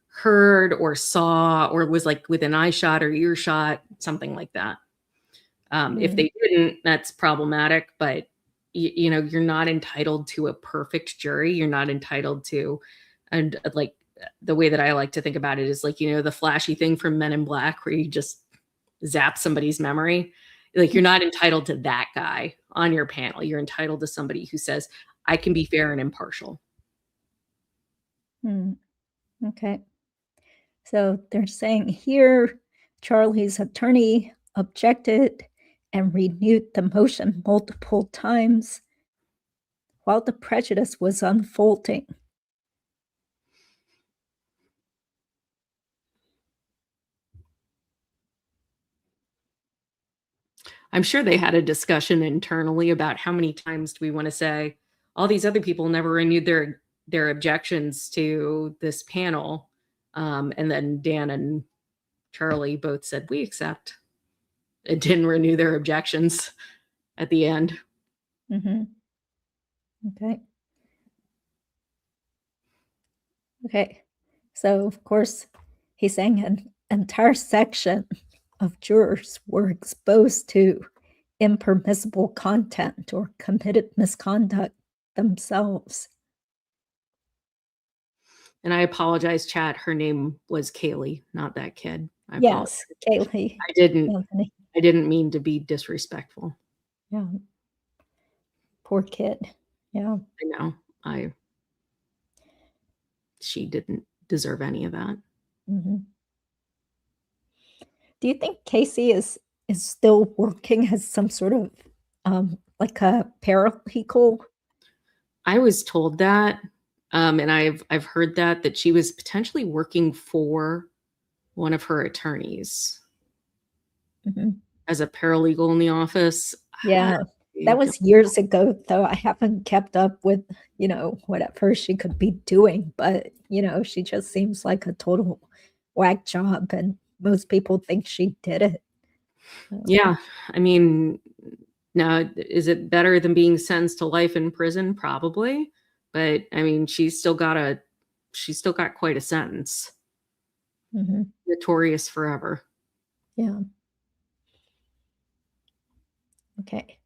heard or saw or was like within eye shot or earshot, something like that. If they didn't, that's problematic, but you're not entitled to a perfect jury. You're not entitled to, and like the way that I like to think about it is like, the flashy thing from Men in Black where you just zap somebody's memory. Like, you're not entitled to that guy on your panel. You're entitled to somebody who says, I can be fair and impartial. Okay. So they're saying here, Charlie's attorney objected and renewed the motion multiple times while the prejudice was unfolding. I'm sure they had a discussion internally about how many times do we want to say all these other people never renewed their objections to this panel. And then Dan and Charlie both said, we accept. It didn't renew their objections at the end. Okay. Okay. So, of course, he's saying an entire section of jurors were exposed to impermissible content or committed misconduct themselves. And I apologize, chat. Her name was Kaylee, not that kid. Yes, Kaylee. I didn't mean to be disrespectful. Yeah. Poor kid. Yeah. I know. She didn't deserve any of that. Do you think Casey is still working as some sort of like a paralegal? I was told that, and I've heard that she was potentially working for one of her attorneys as a paralegal in the office. Yeah, that was years ago, though. I haven't kept up with, whatever she could be doing, but, she just seems like a total whack job, and most people think she did it. Yeah, I mean, now, is it better than being sentenced to life in prison? Probably, but I mean, she's still got quite a sentence. Notorious forever. Yeah. Okay.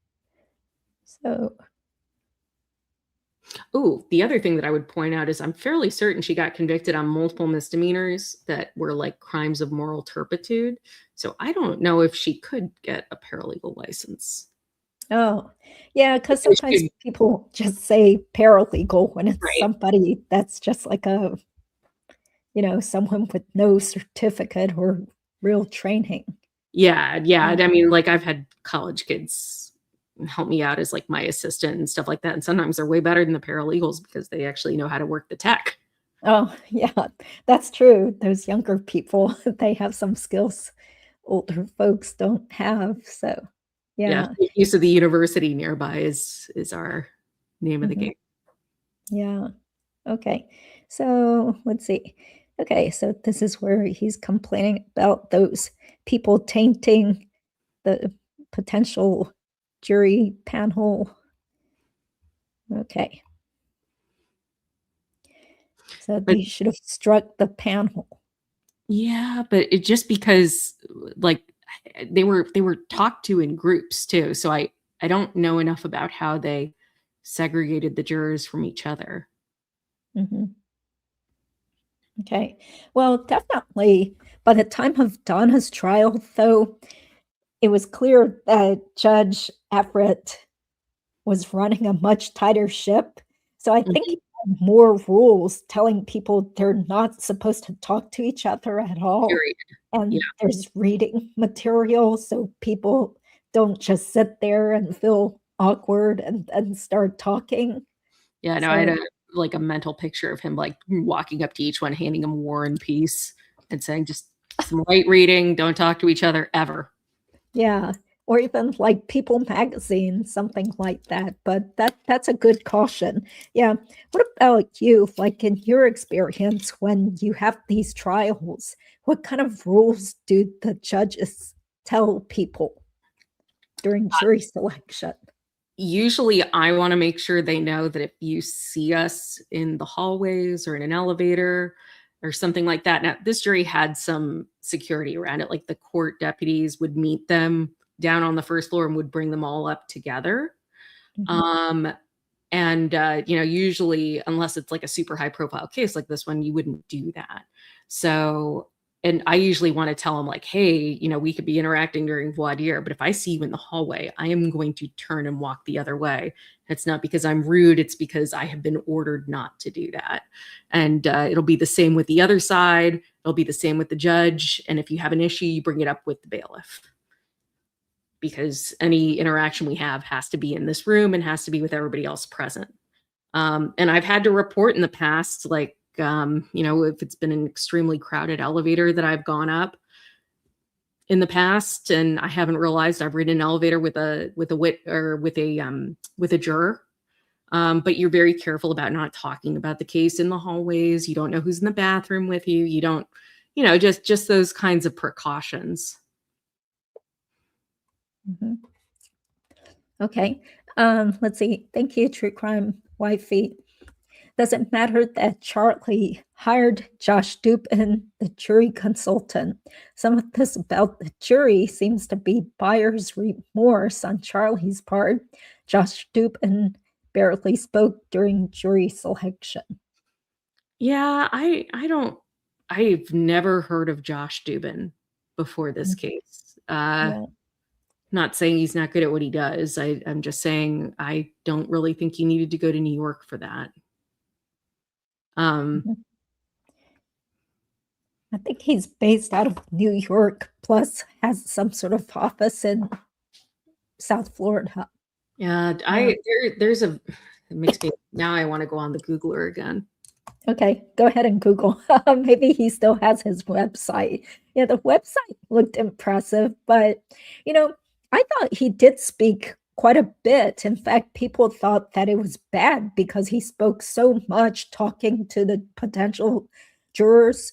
So. Oh, the other thing that I would point out is I'm fairly certain she got convicted on multiple misdemeanors that were like crimes of moral turpitude. So I don't know if she could get a paralegal license. Oh, yeah, because sometimes people just say paralegal when it's somebody that's just like someone with no certificate or real training. Yeah. I mean, like I've had college kids help me out as like my assistant and stuff like that. And sometimes they're way better than the paralegals because they actually know how to work the tech. Oh, yeah, that's true. Those younger people, they have some skills older folks don't have. So, yeah. Use of the university nearby is our name of the game. Yeah. Okay. So let's see. Okay. So this is where he's complaining about those people tainting the potential jury panel. Okay. So they should have struck the panel. Yeah, but it just because like they were talked to in groups too. So I don't know enough about how they segregated the jurors from each other. Okay. Well, definitely by the time of Donna's trial, though, it was clear that Judge Everett was running a much tighter ship. So I think he had more rules telling people they're not supposed to talk to each other at all. Period. And there's reading material so people don't just sit there and feel awkward and start talking. Yeah, no, I had a mental picture of him like walking up to each one, handing them War and Peace and saying just some light reading, don't talk to each other ever. Yeah, or even like People magazine, something like that. But that's a good caution. Yeah. What about you? Like in your experience, when you have these trials, what kind of rules do the judges tell people during jury selection? Usually I want to make sure they know that if you see us in the hallways or in an elevator or something like that. Now, this jury had some security around it, like the court deputies would meet them down on the first floor and would bring them all up together. And, usually, unless it's like a super high profile case like this one, you wouldn't do that. So, and I usually want to tell them like, hey, we could be interacting during voir dire, but if I see you in the hallway, I am going to turn and walk the other way. It's not because I'm rude. It's because I have been ordered not to do that. And it'll be the same with the other side. It'll be the same with the judge. And if you have an issue, you bring it up with the bailiff, because any interaction we have has to be in this room and has to be with everybody else present. And I've had to report in the past, like, if it's been an extremely crowded elevator that I've gone up in the past, and I haven't realized I've ridden an elevator with a juror. But you're very careful about not talking about the case in the hallways. You don't know who's in the bathroom with you. You don't, just those kinds of precautions. Okay. Let's see. Thank you, True Crime Wifey. Does it matter that Charlie hired Josh Dubin, the jury consultant? Some of this about the jury seems to be buyer's remorse on Charlie's part. Josh Dubin barely spoke during jury selection. Yeah, I've never heard of Josh Dubin before this case. Not saying he's not good at what he does. I'm just saying I don't really think he needed to go to New York for that. I think he's based out of New York, plus has some sort of office in South Florida. Yeah, it makes me, now I want to go on the Googler again. Okay, go ahead and Google. Maybe he still has his website. Yeah, the website looked impressive, but, I thought he did speak quite a bit. In fact, people thought that it was bad because he spoke so much talking to the potential jurors,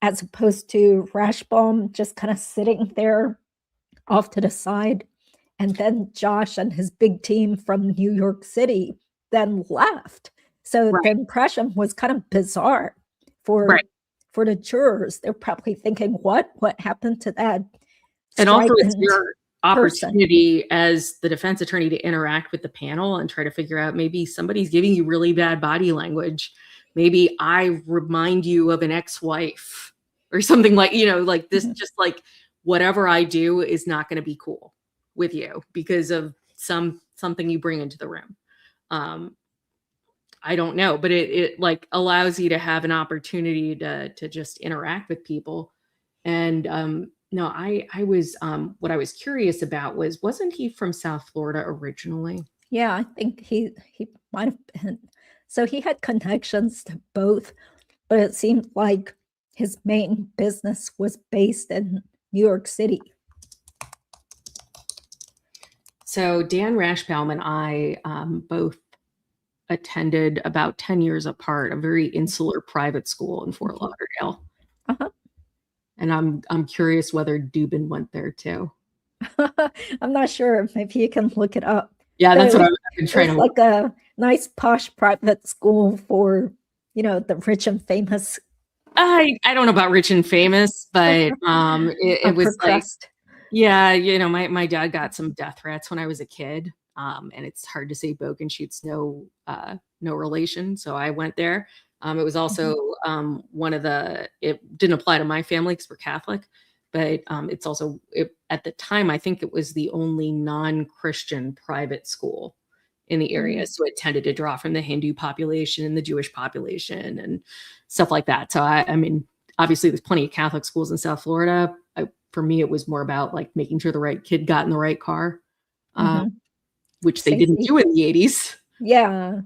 as opposed to Rashbaum just kind of sitting there off to the side. And then Josh and his big team from New York City then left. So the impression was kind of bizarre for the jurors. They're probably thinking, what happened to that? And also it's your opportunity as the defense attorney to interact with the panel and try to figure out, maybe somebody's giving you really bad body language. Maybe I remind you of an ex-wife or something like, like this, just like whatever I do is not going to be cool with you because of something you bring into the room. I don't know, but it like allows you to have an opportunity to just interact with people. And no, I was what I was curious about wasn't he from South Florida originally? Yeah, I think he might have been. So he had connections to both, but it seemed like his main business was based in New York City. So Dan Rashbaum and I both attended about 10 years apart a very insular private school in Fort Lauderdale. And I'm curious whether Dubin went there too. I'm not sure. Maybe you can look it up. Yeah, that's what I've been trying to. Like a nice posh private school for, the rich and famous. I don't know about rich and famous, but it was like, yeah, my dad got some death threats when I was a kid. And it's hard to say Bogenschutz, no relation. So I went there. It was also it didn't apply to my family because we're Catholic, but it's also, at the time, I think it was the only non-Christian private school in the area. So it tended to draw from the Hindu population and the Jewish population and stuff like that. So I mean, obviously there's plenty of Catholic schools in South Florida. For me, it was more about like making sure the right kid got in the right car, which they didn't do in the 80s. Yeah,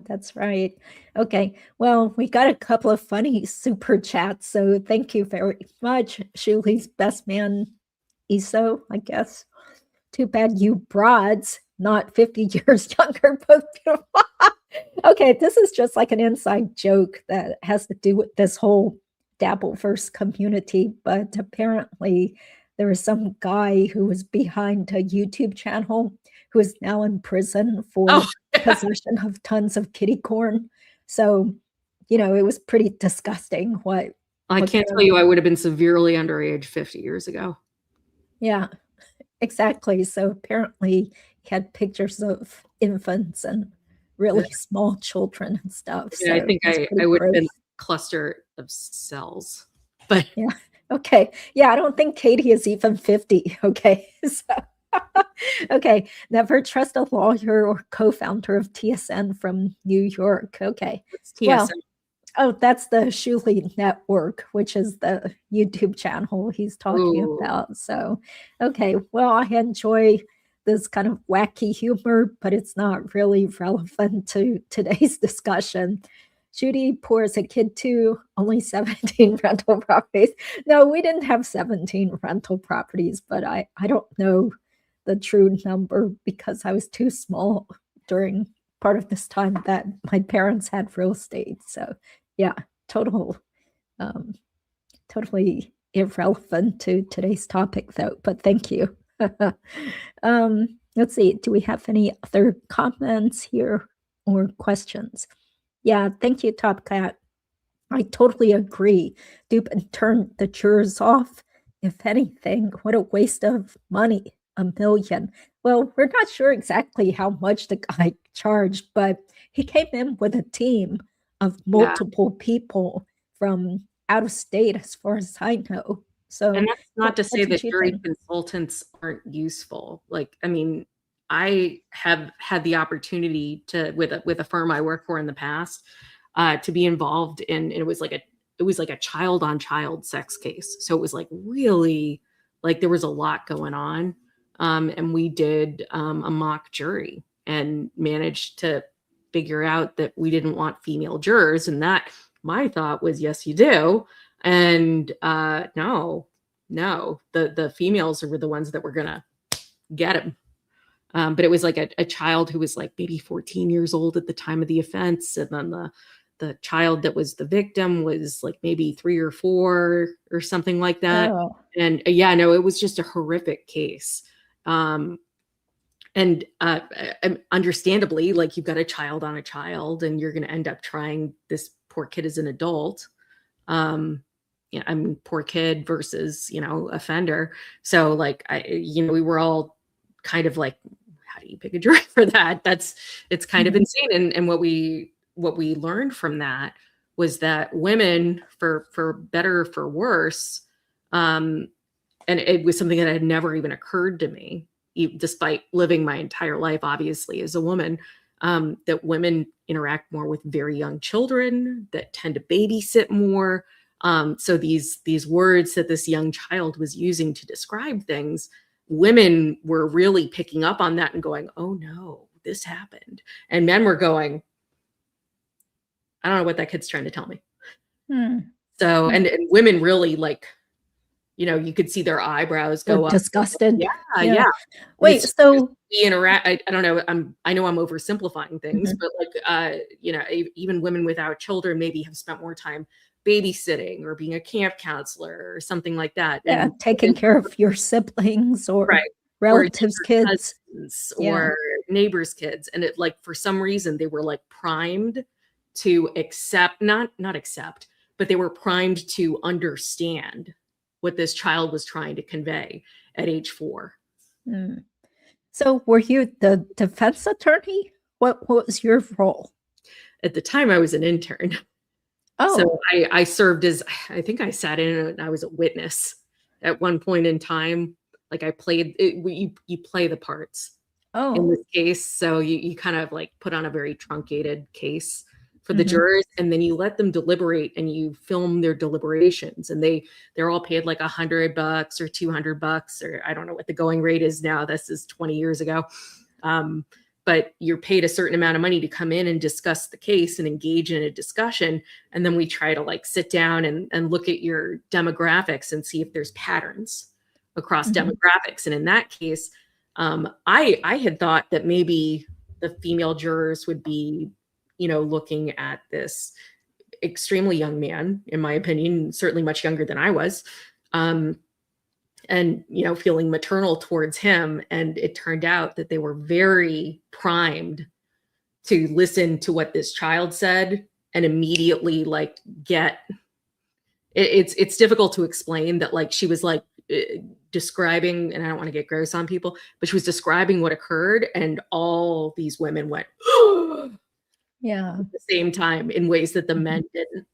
that's right. Okay, well, we got a couple of funny super chats, so thank you very much. Shuli's best man, Iso, I guess. Too bad you broads, not 50 years younger, both beautiful. Okay, this is just like an inside joke that has to do with this whole Dabbleverse community, but apparently there was some guy who was behind a YouTube channel who is now in prison for possession of tons of kitty corn. So, it was pretty disgusting. I can't tell you I would have been severely underage 50 years ago. Yeah, exactly. So apparently he had pictures of infants and really small children and stuff. Yeah, So I think it's I pretty would have been gross. a cluster of cells. But Yeah. Okay. Yeah, I don't think Katie is even 50. Okay. So, okay. Never trust a lawyer or co-founder of TSN from New York. Okay. it's Well, TSN. oh, that's the Shuley Network, which is the YouTube channel he's talking Ooh. about. So, okay. Well, I enjoy this kind of wacky humor, but it's not really relevant to today's discussion. Judy pours a kid too, only 17 rental properties. No, we didn't have 17 rental properties, but I don't know the true number because I was too small during part of this time that my parents had real estate. So yeah, totally irrelevant to today's topic though, but thank you. Let's see, do we have any other comments here or questions? Yeah, thank you, Top Cat. I totally agree. Dupe and turn the jurors off. If anything, what a waste of money. $1 million. Well, we're not sure exactly how much the guy charged, but he came in with a team of multiple people from out of state, as far as I know. So, And that's not to what say did that you jury think? consultants aren't useful. Like, I mean, I have had the opportunity to with a firm I worked for in the past to be involved in. It was like a child on child sex case. So it was like really like there was a lot going on, and we did a mock jury and managed to figure out that we didn't want female jurors, and that my thought was yes, you do, and no, the females were the ones that were gonna get him. But it was like a child who was like maybe 14 years old at the time of the offense, and then the child that was the victim was like maybe 3 or 4 or something like that. Oh, And yeah, no, it was just a horrific case. And understandably, like you've got a child on a child, and you're going to end up trying this poor kid as an adult. Yeah, I mean, poor kid versus, offender. So like, we were all kind of like, how do you pick a jury for that? It's kind of insane. And what we learned from that was that women, for better or for worse, and it was something that had never even occurred to me, despite living my entire life, obviously, as a woman, that women interact more with very young children, that tend to babysit more. So these words that this young child was using to describe things, women were really picking up on that and going, oh no, this happened. And men were going, I don't know what that kid's trying to tell me. So, and women really like, you could see their eyebrows go up. Disgusted. Yeah. Wait, so we interact. I don't know. I know I'm oversimplifying things, but like, even women without children maybe have spent more time babysitting or being a camp counselor or something like that. yeah, And taking care of your siblings or right, relatives' or kids. or neighbors' kids, and it like for some reason they were like primed to not accept, but they were primed to understand what this child was trying to convey at age 4. So were you the defense attorney? What was your role? At the time, I was an intern. Oh, So I served as, I think I sat in and I was a witness at one point in time. Like I played, you play the parts in this case. So you kind of like put on a very truncated case for the jurors, and then you let them deliberate and you film their deliberations, and they're all paid like $100 or $200, or I don't know what the going rate is now. This is 20 years ago. But you're paid a certain amount of money to come in and discuss the case and engage in a discussion. And then we try to like sit down and look at your demographics and see if there's patterns across demographics. And in that case, I had thought that maybe the female jurors would be, looking at this extremely young man, in my opinion, certainly much younger than I was, and, feeling maternal towards him. And it turned out that they were very primed to listen to what this child said and immediately like get, it's difficult to explain that, like, she was like describing, and I don't want to get gross on people, but she was describing what occurred, and all these women went Yeah. at the same time in ways that the men didn't.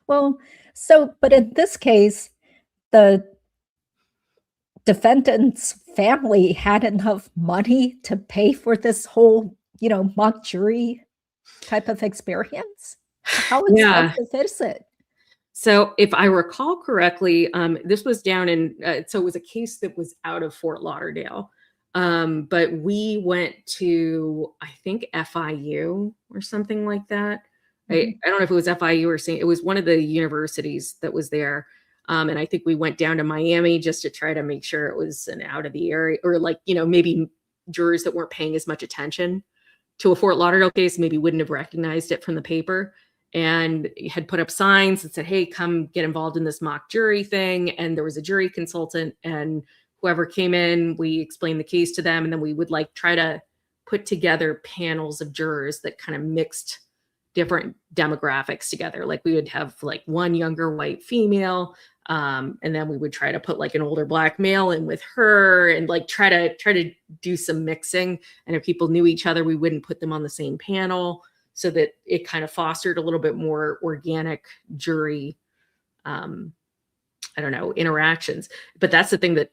Well, but in this case, the defendant's family had enough money to pay for this whole, mock jury type of experience. How expensive is it? So if I recall correctly, this was down in, so it was a case that was out of Fort Lauderdale. But we went to, I think, FIU or something like that. I don't know if it was FIU or St. It was one of the universities that was there. And I think we went down to Miami just to try to make sure it was an out of the area, or like, maybe jurors that weren't paying as much attention to a Fort Lauderdale case maybe wouldn't have recognized it from the paper, and had put up signs that said, hey, come get involved in this mock jury thing. And there was a jury consultant, and whoever came in, we explained the case to them. And then we would like try to put together panels of jurors that kind of mixed different demographics together. Like we would have like one younger white female, and then we would try to put like an older black male in with her, and like try to do some mixing. And if people knew each other, we wouldn't put them on the same panel, so that it kind of fostered a little bit more organic jury, interactions. But that's the thing that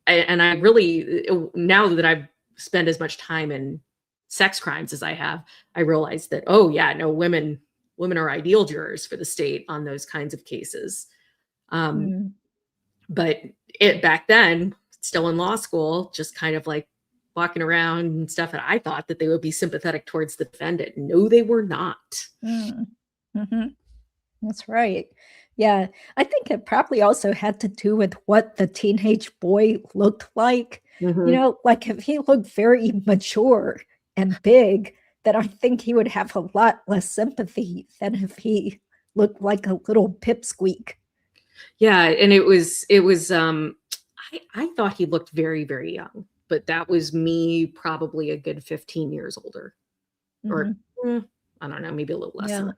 I really, now that I've spent as much time in sex crimes as I have, I realized that, oh yeah, no, women are ideal jurors for the state on those kinds of cases. But back then, still in law school, just kind of like walking around and stuff, and I thought that they would be sympathetic towards the defendant. No, they were not. That's right. Yeah, I think it probably also had to do with what the teenage boy looked like. Like if he looked very mature and big, then I think he would have a lot less sympathy than if he looked like a little pipsqueak. Yeah, and it was I thought he looked very, very young, but that was me probably a good 15 years older, or I don't know, maybe a little less. Yeah.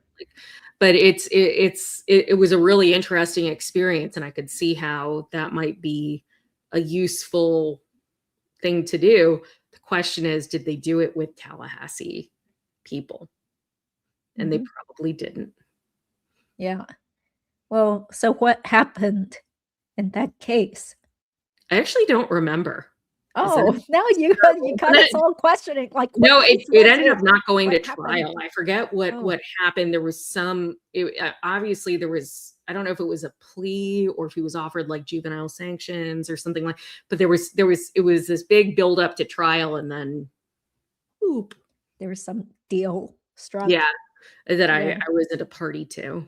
But it was a really interesting experience, and I could see how that might be a useful thing to do. The question is, did they do it with Tallahassee people? And they probably didn't. Yeah. Well, so what happened in that case? I actually don't remember. Oh, now you got us all questioning. Like, no, it ended up not going to trial. I forget what happened. There was obviously there was, I don't know if it was a plea or if he was offered like juvenile sanctions or something like, but it was this big build up to trial, and then whoop, there was some deal struck. Yeah, that I was at a party to.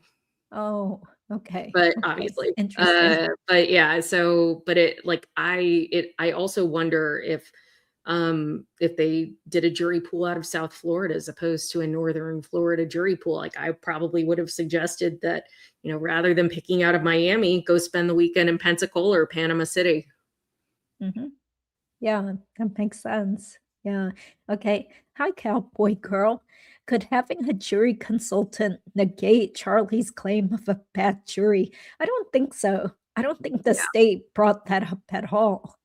Oh, okay. But obviously, interesting. but yeah, so, but I also wonder if they did a jury pool out of South Florida as opposed to a Northern Florida jury pool. Like I probably would have suggested that, rather than picking out of Miami, go spend the weekend in Pensacola or Panama City. Yeah, that makes sense. Yeah. Okay. Hi, Cowboy Girl. Could having a jury consultant negate Charlie's claim of a bad jury? I don't think so. I don't think the state brought that up at all.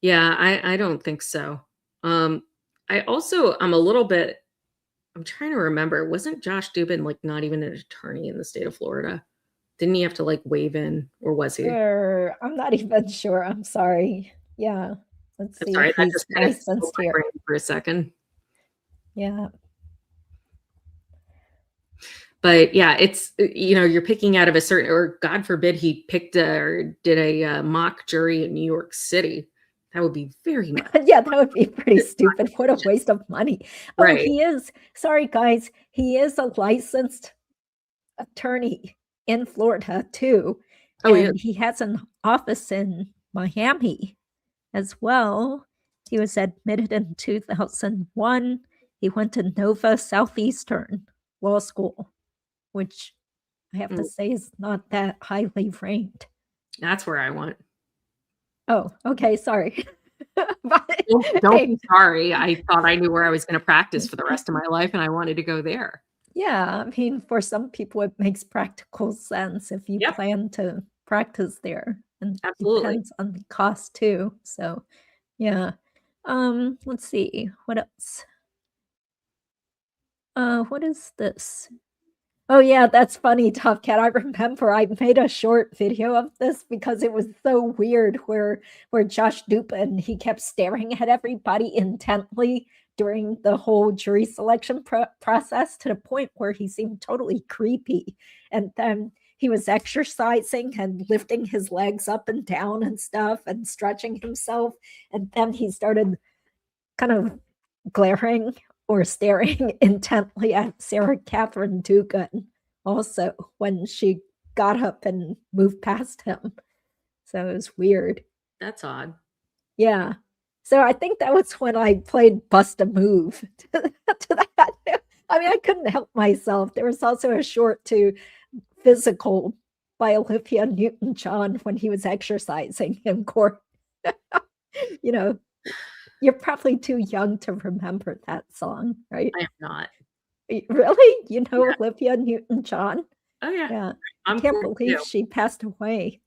Yeah, I don't think so. I'm a little bit, I'm trying to remember, wasn't Josh Dubin like not even an attorney in the state of Florida? Didn't he have to like waive in, or was he? I'm not even sure. I'm sorry. Yeah. Let's see. Sorry, if that he's just kind of licensed here for a second. Yeah. But yeah, it's, you're picking out of a certain, or God forbid he picked or did a mock jury in New York City. That would be very much. Yeah, that would be pretty stupid. What a waste of money. Right. Oh, he is. Sorry, guys. He is a licensed attorney in Florida too. Oh, and he has an office in Miami as well. He was admitted in 2001. He went to Nova Southeastern Law School, which I have to say is not that highly ranked. That's where I went. Oh, okay. Sorry. Don't be sorry. I thought I knew where I was going to practice for the rest of my life, and I wanted to go there. Yeah. I mean, for some people, it makes practical sense if you plan to practice there. and Absolutely. depends on the cost too. So, yeah. Let's see what else. What is this? Oh yeah, that's funny, Top Cat. I remember I made a short video of this because it was so weird where Josh Dupin, he kept staring at everybody intently during the whole jury selection process to the point where he seemed totally creepy. And then he was exercising and lifting his legs up and down and stuff and stretching himself. And then he started kind of glaring or staring intently at Sarah Catherine Dugan also when she got up and moved past him. So it was weird. That's odd. Yeah. So I think that was when I played Bust a Move to that. I mean, I couldn't help myself. There was also a short to Physical by Olivia Newton-John when he was exercising in court. You know, you're probably too young to remember that song, right? I am not. Really? You know Yeah. Olivia Newton-John? Oh yeah. Yeah. I I'm can't 42. believe she passed away.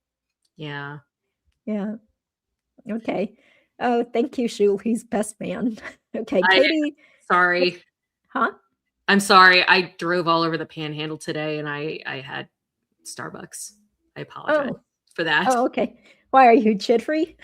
Yeah. Yeah. Okay. Oh, thank you, Julie's best man. Okay, I Katie. sorry. Huh? I'm sorry. I drove all over the Panhandle today, and I had Starbucks. I apologize for that. Oh, okay. Why are you jittery?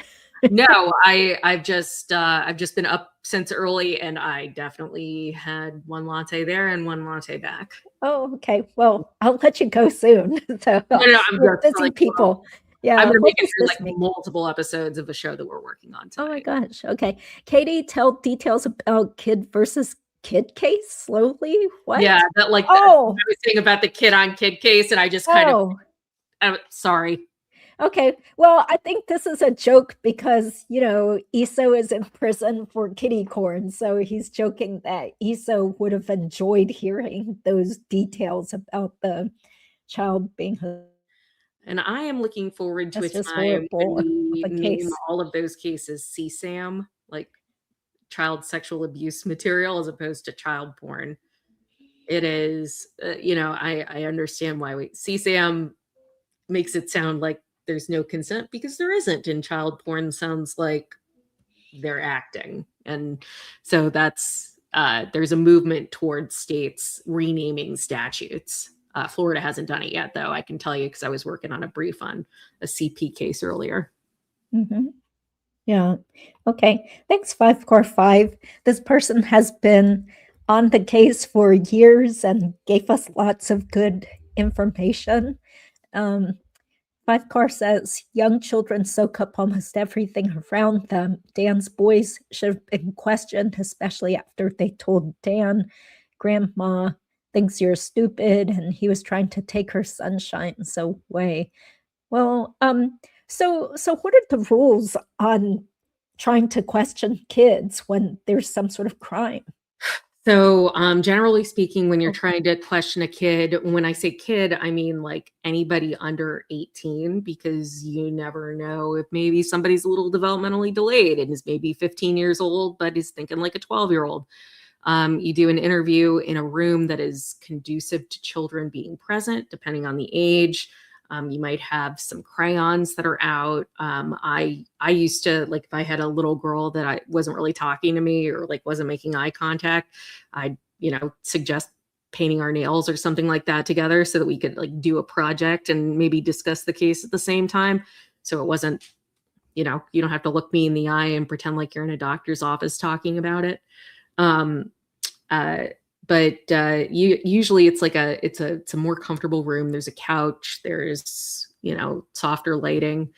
No, I've just been up since early, and I definitely had one latte there and one latte back. Oh, okay. Well, I'll let you go soon. So No, I'm we're just busy like, people. well, Yeah. I'm gonna what make it does through this like mean? multiple episodes of a show that we're working on Oh my tonight. gosh. Okay. Katie, tell details about kid versus kid case slowly. What? Yeah, that like Oh, I was saying about the kid on kid case, and I just kind of sorry. Okay. Well, I think this is a joke because, Iso is in prison for kitty corn. So he's joking that Iso would have enjoyed hearing those details about the child being And I am looking forward to a that's just time when horrible of we a name case. all of those cases CSAM, like child sexual abuse material, as opposed to child porn. It is, I understand why CSAM makes it sound like there's no consent, because there isn't, and child porn sounds like they're acting. And so that's, there's a movement towards states renaming statutes. Florida hasn't done it yet, though, I can tell you, because I was working on a brief on a CP case earlier. Mm-hmm. Yeah. Okay. Thanks, 5-Core-5. This person has been on the case for years and gave us lots of good information. 5-Core says young children soak up almost everything around them. Dan's boys should have been questioned, especially after they told Dan, Grandma thinks you're stupid, and he was trying to take her sunshine away. Well, so what are the rules on trying to question kids when there's some sort of crime? So, generally speaking, when you're trying to question a kid, when I say kid, I mean like anybody under 18, because you never know if maybe somebody's a little developmentally delayed and is maybe 15 years old, but is thinking like a 12-year-old. You do an interview in a room that is conducive to children being present, depending on the age. You might have some crayons that are out. I used to, like, if I had a little girl that I wasn't really talking to me or like wasn't making eye contact, I'd, suggest painting our nails or something like that together so that we could like do a project and maybe discuss the case at the same time. So it wasn't, you don't have to look me in the eye and pretend like you're in a doctor's office talking about it. But usually it's like it's a more comfortable room. There's a couch, there's, softer lighting.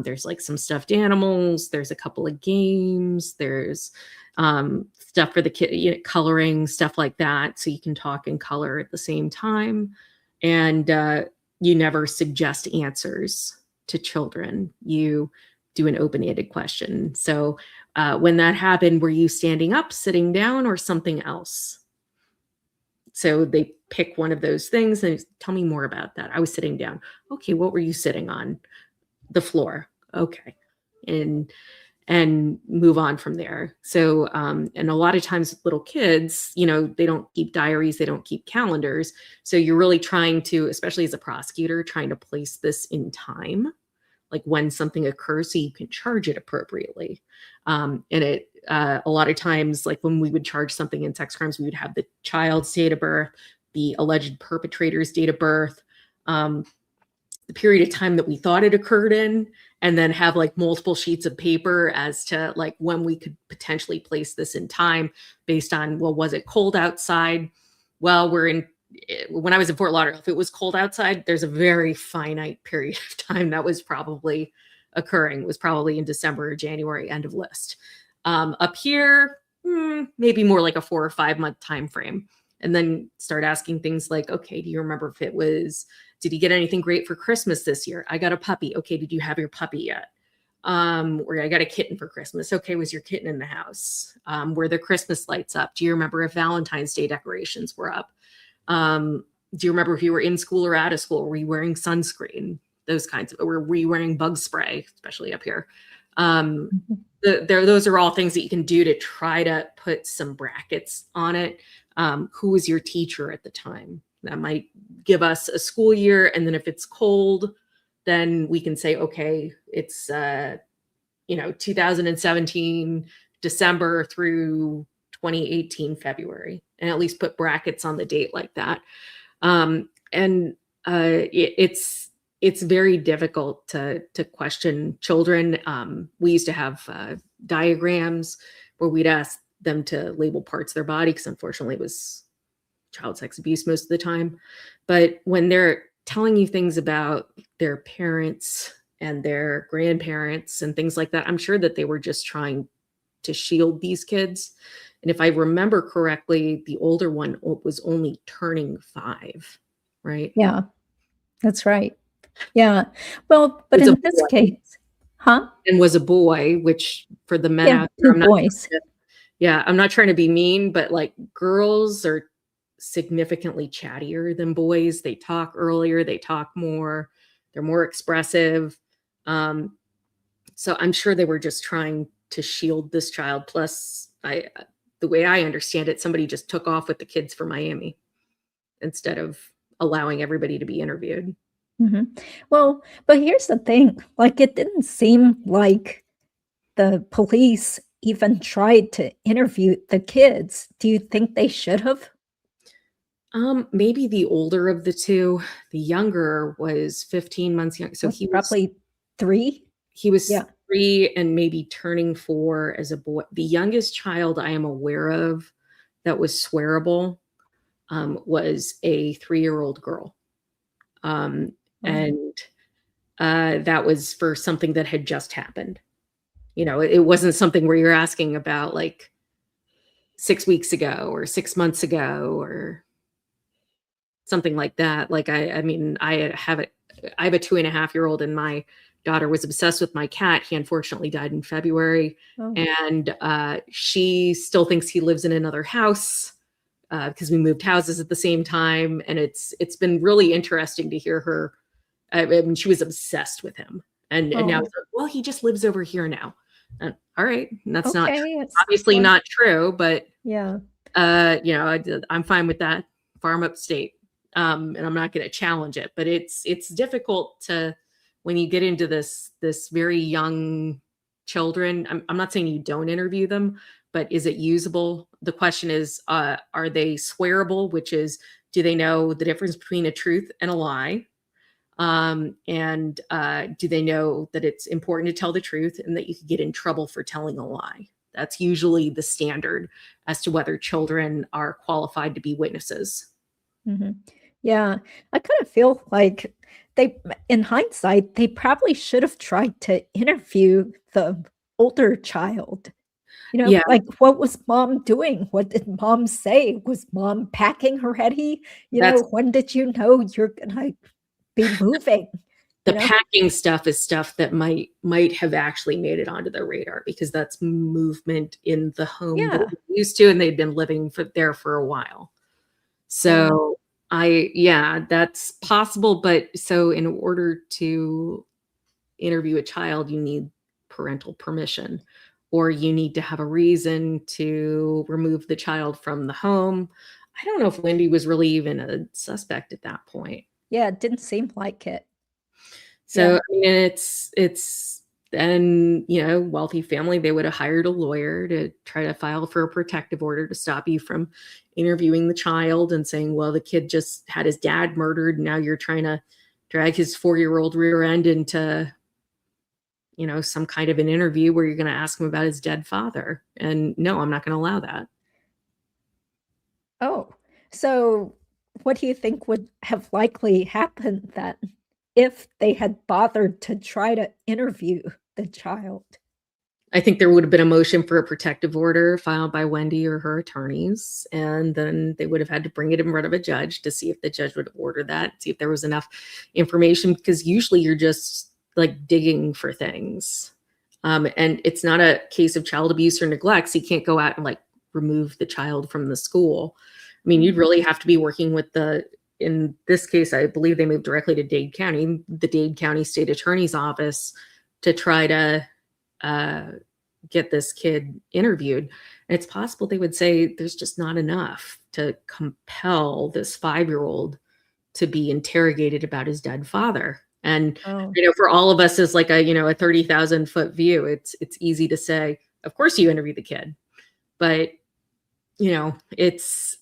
There's like some stuffed animals. There's a couple of games. There's stuff for the kid, coloring, stuff like that. So you can talk and color at the same time. And you never suggest answers to children. You do an open-ended question. So when that happened, were you standing up, sitting down, or something else? So they pick one of those things and tell me more about that. I was sitting down. Okay, what were you sitting on? The floor. Okay. And move on from there. So, and a lot of times little kids, they don't keep diaries, they don't keep calendars. So you're really trying to, especially as a prosecutor, trying to place this in time. like when something occurs so you can charge it appropriately. And it, a lot of times, like when we would charge something in sex crimes, we would have the child's date of birth, the alleged perpetrator's date of birth, the period of time that we thought it occurred in, and then have like multiple sheets of paper as to like when we could potentially place this in time based on, well, was it cold outside? Well, when I was in Fort Lauderdale, if it was cold outside, there's a very finite period of time that was probably occurring. It was probably in December or January, end of list. Up here, maybe more like a 4 or 5 month time frame. And then start asking things like, okay, do you remember if it was, did you get anything great for Christmas this year? I got a puppy. Okay, did you have your puppy yet? Or I got a kitten for Christmas. Okay, was your kitten in the house? Were the Christmas lights up? Do you remember if Valentine's Day decorations were up? Do you remember if you were in school or out of school? Were you wearing sunscreen? Those kinds of, or were you wearing bug spray, especially up here? Those are all things that you can do to try to put some brackets on it. Who was your teacher at the time? That might give us a school year. And then if it's cold, then we can say, okay, it's, 2017, December through 2018, February, and at least put brackets on the date like that. It's very difficult to question children. We used to have diagrams where we'd ask them to label parts of their body, because unfortunately it was child sex abuse most of the time. But when they're telling you things about their parents and their grandparents and things like that, I'm sure that they were just trying to shield these kids. And if I remember correctly, the older one was only turning 5, right? Yeah, that's right. Yeah. Well, but in this case, and was a boy, which for the men out there, I'm not trying to be mean, but like girls are significantly chattier than boys. They talk earlier, they talk more, they're more expressive. So I'm sure they were just trying to shield this child. Plus, the way I understand it, somebody just took off with the kids for Miami instead of allowing everybody to be interviewed. Mm-hmm. Well, but here's the thing, like it didn't seem like the police even tried to interview the kids. Do you think they should have? Maybe the older of the two. The younger was 15 months young. So he was probably 3. He was 3 and maybe turning 4 as a boy. The youngest child I am aware of that was swearable was a 3-year-old girl. And that was for something that had just happened. It wasn't something where you're asking about like 6 weeks ago or 6 months ago or something like that. Like, I have a 2.5-year-old and my daughter was obsessed with my cat. He unfortunately died in February. And she still thinks he lives in another house because we moved houses at the same time. And it's been really interesting to hear her. I mean, she was obsessed with him. And now it's like, well, he just lives over here now. And, all right. That's not obviously not true, but I'm fine with that. Farm upstate. And I'm not going to challenge it, but it's difficult to, when you get into this very young children, I'm not saying you don't interview them, but is it usable? The question is, are they swearable, which is, do they know the difference between a truth and a lie? And do they know that it's important to tell the truth and that you could get in trouble for telling a lie? That's usually the standard as to whether children are qualified to be witnesses. Mm-hmm. Yeah, I kind of feel like in hindsight, they probably should have tried to interview the older child. Like, what was mom doing? What did mom say? Was mom packing her heady? When did you know you're gonna be moving? The packing stuff is stuff that might have actually made it onto their radar, because that's movement in the home that we're used to, and they'd been living there for a while. So that's possible. But so in order to interview a child, you need parental permission, or you need to have a reason to remove the child from the home. I don't know if Wendy was really even a suspect at that point. Yeah, it didn't seem like it. So Yeah. I mean, it's and wealthy family, they would have hired a lawyer to try to file for a protective order to stop you from interviewing the child and saying, well, the kid just had his dad murdered, and now you're trying to drag his 4-year-old rear end into some kind of an interview where you're going to ask him about his dead father. And no, I'm not going to allow that. Oh, so what do you think would have likely happened then if they had bothered to try to interview the child? I think there would have been a motion for a protective order filed by Wendy or her attorneys, and then they would have had to bring it in front of a judge to see if the judge would order that, see if there was enough information, because usually you're just like digging for things. And it's not a case of child abuse or neglect, so you can't go out and like remove the child from the school. I mean, you'd really have to be working with in this case, I believe they moved directly to Dade County, the Dade County State Attorney's Office, to try to get this kid interviewed. And it's possible they would say there's just not enough to compel this 5-year-old to be interrogated about his dead father. And Oh, for all of us as like a 30,000 foot view, it's easy to say, of course you interview the kid, but it's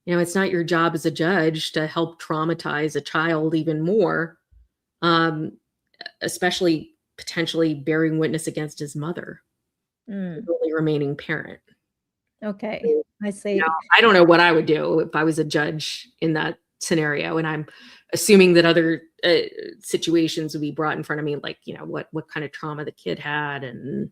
it's not your job as a judge to help traumatize a child even more, especially potentially bearing witness against his mother, the mm, only remaining parent. okay. So, I see. I don't know what I would do if I was a judge in that scenario, and I'm assuming that other situations would be brought in front of me, like what kind of trauma the kid had, and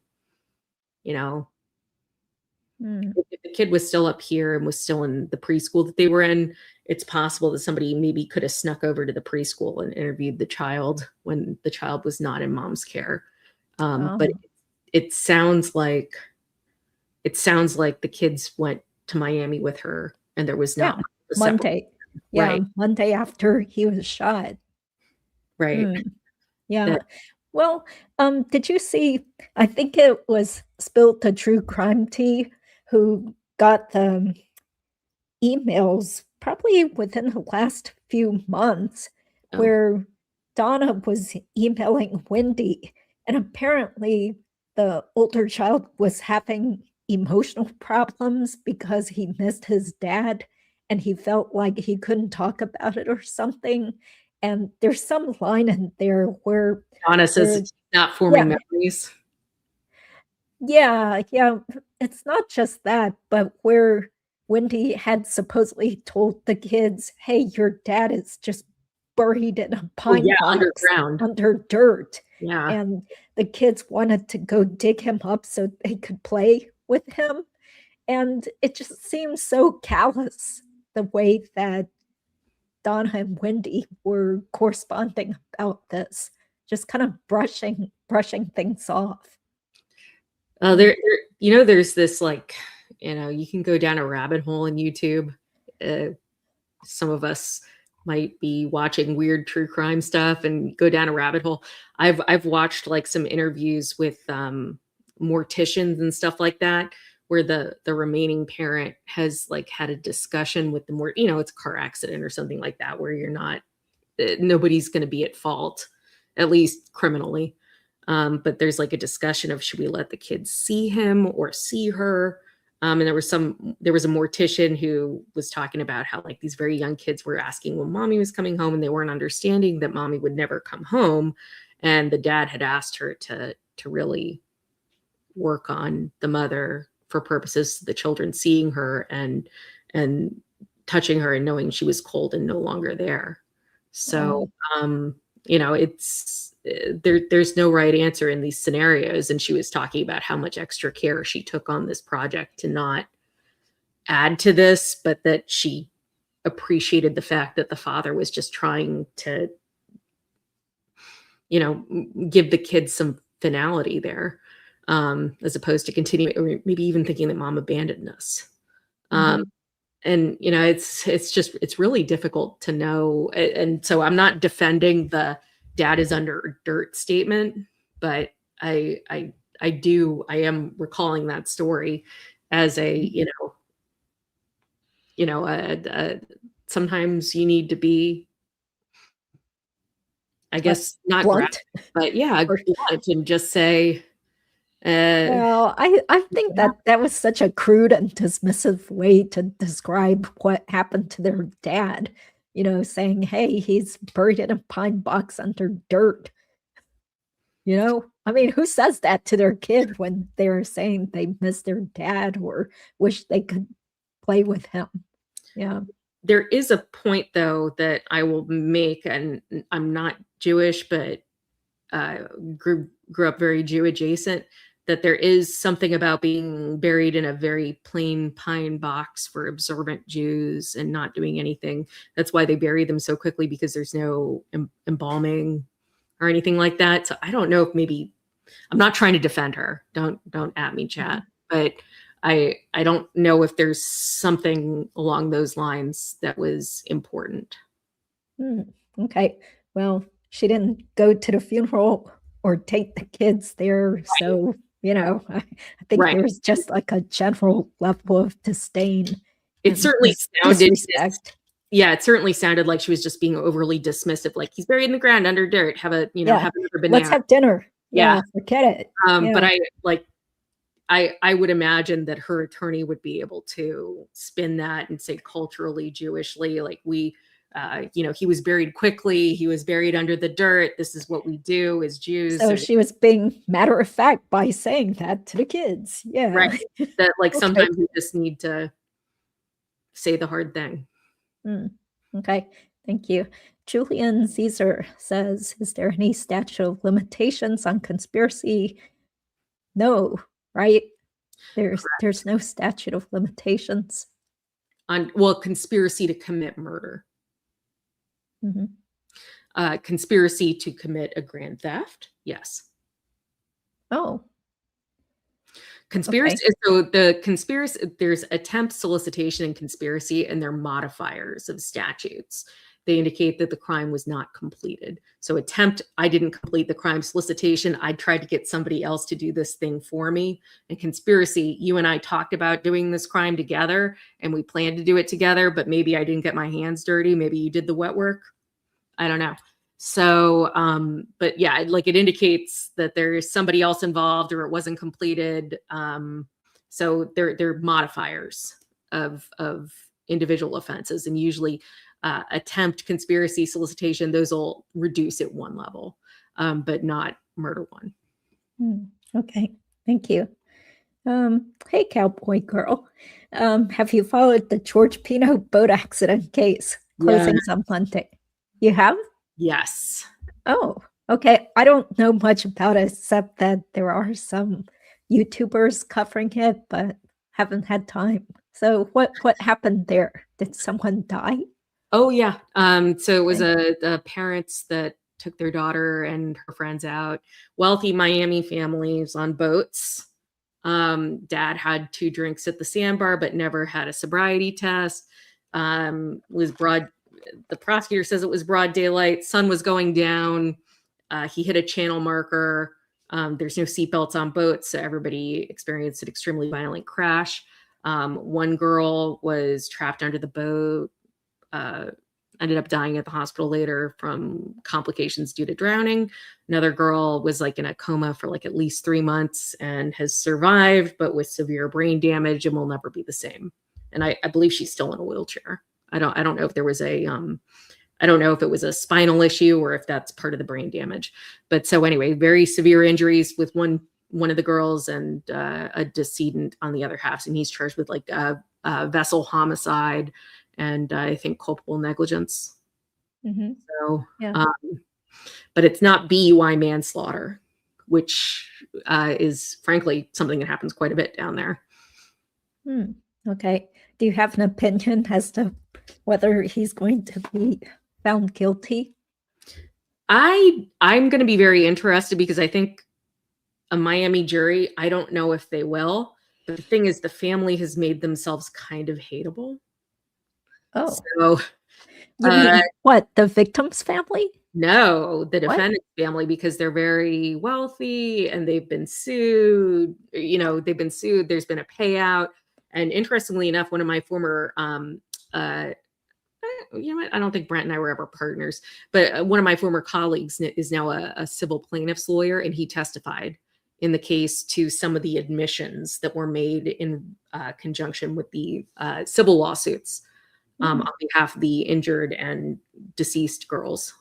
Mm, if the kid was still up here and was still in the preschool that they were in, it's possible that somebody maybe could have snuck over to the preschool and interviewed the child when the child was not in mom's care. But oh, it sounds like the kids went to Miami with her, and there was yeah. not a separate. Monday. Yeah, Right, Monday after he was shot. right. Mm, yeah. That Well, did you see? I think it was Spill the True Crime Tea who got the emails probably within the last few months oh, where Donna was emailing Wendy, and apparently the older child was having emotional problems because he missed his dad and he felt like he couldn't talk about it or something. And there's some line in there Donna says where it's not forming yeah, memories. yeah. It's not just that, but where Wendy had supposedly told the kids, hey, your dad is just buried in a Oh pine yeah, box underground. under dirt. Yeah. And the kids wanted to go dig him up so they could play with him. And it just seems so callous the way that Donna and Wendy were corresponding about this, just kind of brushing things off. Mm. There's this like, you can go down a rabbit hole in YouTube. Some of us might be watching weird true crime stuff and go down a rabbit hole. I've watched like some interviews with morticians and stuff like that, where the remaining parent has like had a discussion with the it's a car accident or something like that, where you're not nobody's going to be at fault, at least criminally. But there's like a discussion of, should we let the kids see him or see her? And there was a mortician who was talking about how like these very young kids were asking when mommy was coming home, and they weren't understanding that mommy would never come home. And the dad had asked her to really work on the mother for purposes of the children seeing her and touching her and knowing she was cold and no longer there. So, Oh, it's there's no right answer in these scenarios. And she was talking about how much extra care she took on this project to not add to this, but that she appreciated the fact that the father was just trying to, give the kids some finality there, as opposed to continuing, or maybe even thinking that mom abandoned us. Um, mhm. and it's really difficult to know. And so I'm not defending the dad is under dirt statement, but I am recalling that story as a sometimes you need to be I guess not blunt. graphic, but yeah, blunt, and just say, Well, I think that was such a crude and dismissive way to describe what happened to their dad. Saying, "Hey, he's buried in a pine box under dirt." I mean, who says that to their kid when they're saying they miss their dad or wish they could play with him? Yeah. There is a point, though, that I will make, and I'm not Jewish, but grew up very Jew adjacent, that there is something about being buried in a very plain pine box for observant Jews and not doing anything. That's why they bury them so quickly, because there's no embalming or anything like that. So I don't know if maybe, I'm not trying to defend her. Don't at me, chat. But I don't know if there's something along those lines that was important. Okay. Well, she didn't go to the funeral or take the kids there. Right. So, I think there's just like a general level of disdain. It certainly sounded disrespect. Yeah, it certainly sounded like she was just being overly dismissive. Like, he's buried in the ground under dirt. Have another banana. Let's have dinner. Yeah, forget it. But I would imagine that her attorney would be able to spin that and say culturally, Jewishly, like he was buried quickly. He was buried under the dirt. This is what we do as Jews. So she was being matter of fact by saying that to the kids. Yeah. Right. That sometimes you just need to say the hard thing. Okay. Thank you. Julian Caesar says, is there any statute of limitations on conspiracy? No, right? There's no statute of limitations. On, conspiracy to commit murder. Conspiracy to commit a grand theft. Yes. Oh. Conspiracy. Okay. So the conspiracy, there's attempt, solicitation, and conspiracy, and they're modifiers of statutes. They indicate that the crime was not completed. So attempt, I didn't complete the crime. Solicitation, I tried to get somebody else to do this thing for me. And conspiracy, you and I talked about doing this crime together, and we planned to do it together, but maybe I didn't get my hands dirty. Maybe you did the wet work. I don't know. So, but yeah, it indicates that there's somebody else involved, or it wasn't completed. So they're modifiers of individual offenses, and usually attempt, conspiracy, solicitation, those will reduce at one level, but not murder one. Okay, thank you. Hey, Cowboy Girl. Have you followed the George Pino boat accident case? Closings on Monday. You have? Yes. Oh, okay. I don't know much about it, except that there are some YouTubers covering it, but haven't had time. So what happened there? Did someone die? Oh, yeah. So it was a parents that took their daughter and her friends out. Wealthy Miami families on boats. Dad had 2 drinks at the sandbar, but never had a sobriety test. The prosecutor says it was broad daylight. Sun was going down. He hit a channel marker. There's no seatbelts on boats, so everybody experienced an extremely violent crash. One girl was trapped under the boat, ended up dying at the hospital later from complications due to drowning. Another girl was in a coma for at least 3 months and has survived, but with severe brain damage and will never be the same. And I believe she's still in a wheelchair. I don't know if there was I don't know if it was a spinal issue or if that's part of the brain damage. But so anyway, very severe injuries with one of the girls, and a decedent on the other half. And he's charged with vessel homicide and I think culpable negligence. So, yeah. But it's not BUI manslaughter, which is frankly something that happens quite a bit down there. Okay. Do you have an opinion as to whether he's going to be found guilty? I'm going to be very interested, because I think a Miami jury, I don't know if they will. But the thing is, the family has made themselves kind of hateable. Oh. So, you mean what? The victim's family? No, the defendant's family, because they're very wealthy and they've been sued. There's been a payout. And interestingly enough, one of my former you know what? I don't think Brent and I were ever partners, but one of my former colleagues is now a civil plaintiff's lawyer, and he testified in the case to some of the admissions that were made in conjunction with the civil lawsuits on behalf of the injured and deceased girls.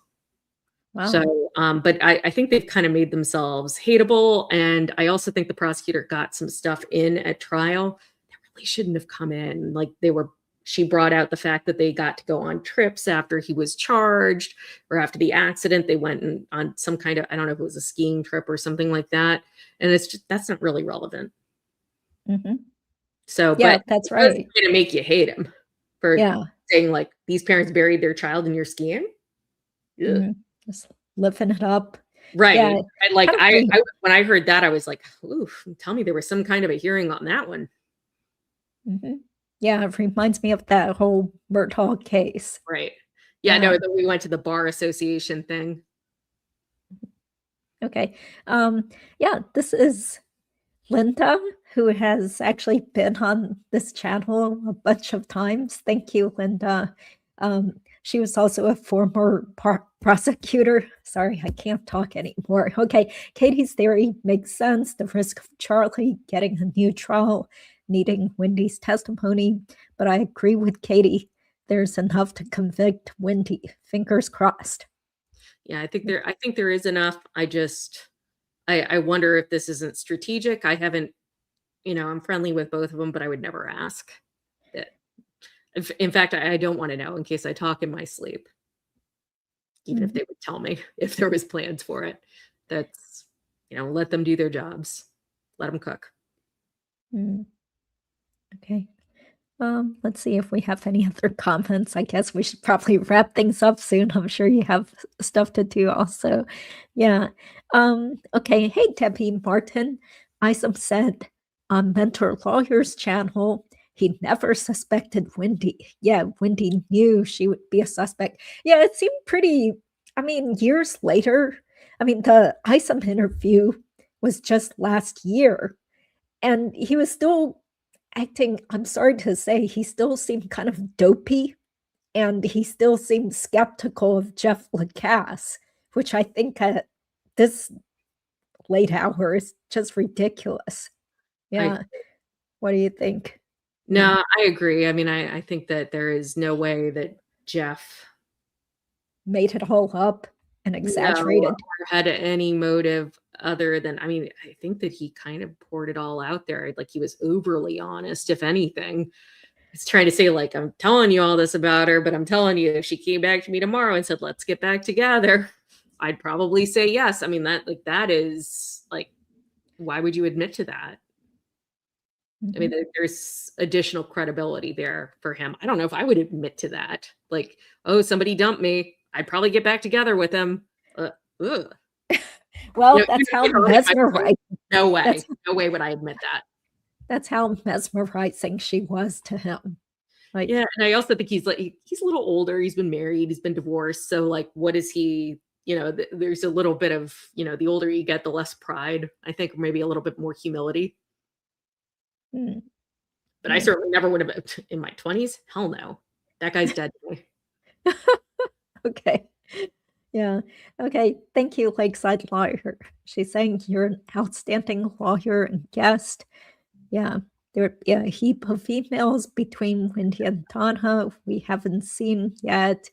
Wow. So, but I think they've kind of made themselves hateable. And I also think the prosecutor got some stuff in at trial that really shouldn't have come in. Like she brought out the fact that they got to go on trips after he was charged, or after the accident. They went on some kind of, I don't know if it was a skiing trip or something like that. And it's just, that's not really relevant. So, yeah, but that's right. It's going to make you hate him for Yeah. saying like these parents buried their child and you're skiing. Just lifting it up. Right. Yeah, And like I when I heard that, I was like, ooh, tell me there was some kind of a hearing on that one. Yeah, it reminds me of that whole Murtaugh case. Right. Yeah, no, we went to the bar association thing. Okay. Yeah, this is Linda, who has actually been on this channel a bunch of times. Thank you, Linda. She was also a former prosecutor. Sorry, I can't talk anymore. Okay, Katie's theory makes sense. The risk of Charlie getting a new trial, needing Wendy's testimony. But I agree with Katie. There's enough to convict Wendy. Fingers crossed. Yeah, I think there is enough. I wonder if this isn't strategic. I haven't, I'm friendly with both of them, but I would never ask it. In fact, I don't want to know in case I talk in my sleep. Even if they would tell me if there was plans for it. That's, let them do their jobs. Let them cook. Okay. Let's see if we have any other comments. I guess we should probably wrap things up soon. I'm sure you have stuff to do also. Yeah. Okay. Hey, Debbie Martin. Isom said on Mentor Lawyer's channel, he never suspected Wendy. Yeah, Wendy knew she would be a suspect. Yeah, it seemed pretty, years later. The Isom interview was just last year, and he was still acting, I'm sorry to say, he still seemed kind of dopey, and he still seemed skeptical of Jeff Lacasse, which I think at this late hour is just ridiculous. Yeah. What do you think? No, I agree. I think that there is no way that Jeff made it all up and exaggerated. Or had any motive other than, I think that he kind of poured it all out there. Like he was overly honest, if anything. He's trying to say, like, I'm telling you all this about her, but I'm telling you, if she came back to me tomorrow and said, let's get back together, I'd probably say yes. That is like, why would you admit to that? There's additional credibility there for him. I don't know if I would admit to that. Like, oh, somebody dumped me. I'd probably get back together with him. Well, that's how mesmerizing. No way. No way would I admit that. That's how mesmerizing she was to him. Like, yeah, and I also think he's a little older. He's been married. He's been divorced. So, like, what is he? There's a little bit of, the older you get, the less pride. I think maybe a little bit more humility. But I certainly never would have in my 20s. Hell no. That guy's dead to me. Okay. Yeah. Okay. Thank you, Lakeside Lawyer. She's saying you're an outstanding lawyer and guest. Yeah. There are a heap of females between Wendy and Donna we haven't seen yet.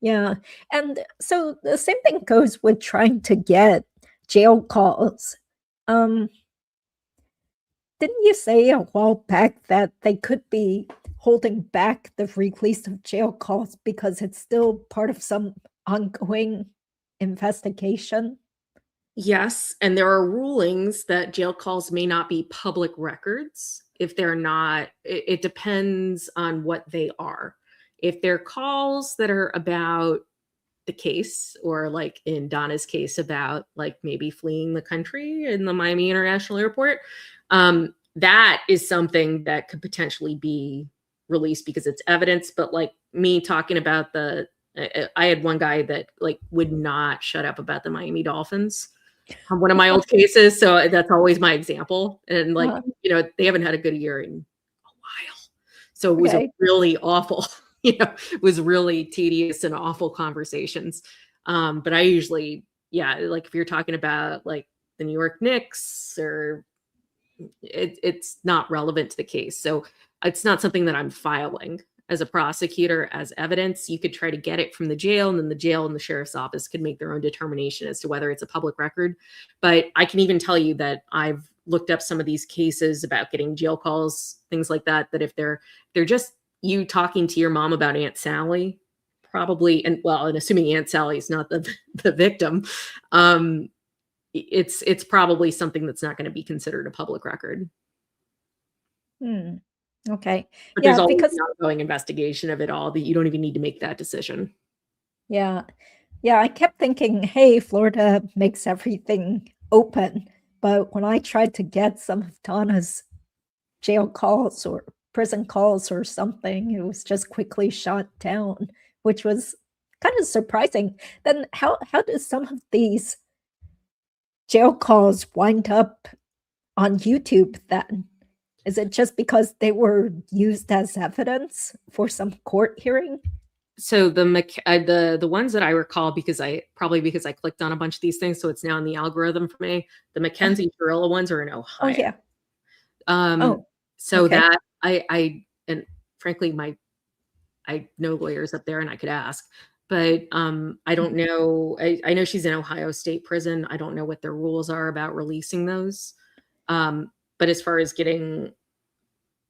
Yeah. And so the same thing goes with trying to get jail calls. Didn't you say a while back that they could be holding back the release of jail calls because it's still part of some ongoing investigation? Yes, and there are rulings that jail calls may not be public records if they're not. It depends on what they are. If they're calls that are about the case, or like in Donna's case about like maybe fleeing the country in the Miami International Airport, that is something that could potentially be released because it's evidence. But like me talking about I had one guy that like would not shut up about the Miami Dolphins on one of my old cases. So that's always my example. And like, they haven't had a good year in a while. So it was really awful. was really tedious and awful conversations. But I usually, like if you're talking about like the New York Knicks, or it's not relevant to the case. So it's not something that I'm filing as a prosecutor as evidence. You could try to get it from the jail, and then the jail and the sheriff's office could make their own determination as to whether it's a public record. But I can even tell you that I've looked up some of these cases about getting jail calls, things like that, that if they're just you talking to your mom about Aunt Sally, probably, and assuming Aunt Sally is not the victim, it's probably something that's not going to be considered a public record. Okay. But there's always an ongoing investigation of it all that you don't even need to make that decision. Yeah. I kept thinking, hey, Florida makes everything open. But when I tried to get some of Donna's jail calls or prison calls or something, it was just quickly shot down, which was kind of surprising. Then how does some of these jail calls wind up on YouTube then? Is it just because they were used as evidence for some court hearing? So the ones that I recall, because I clicked on a bunch of these things, so it's now in the algorithm for me. The Mackenzie Gorilla ones are in Ohio. Oh yeah. So okay. That I and frankly I know lawyers up there and I could ask, but I don't know. I know she's in Ohio State Prison. I don't know what their rules are about releasing those. But as far as getting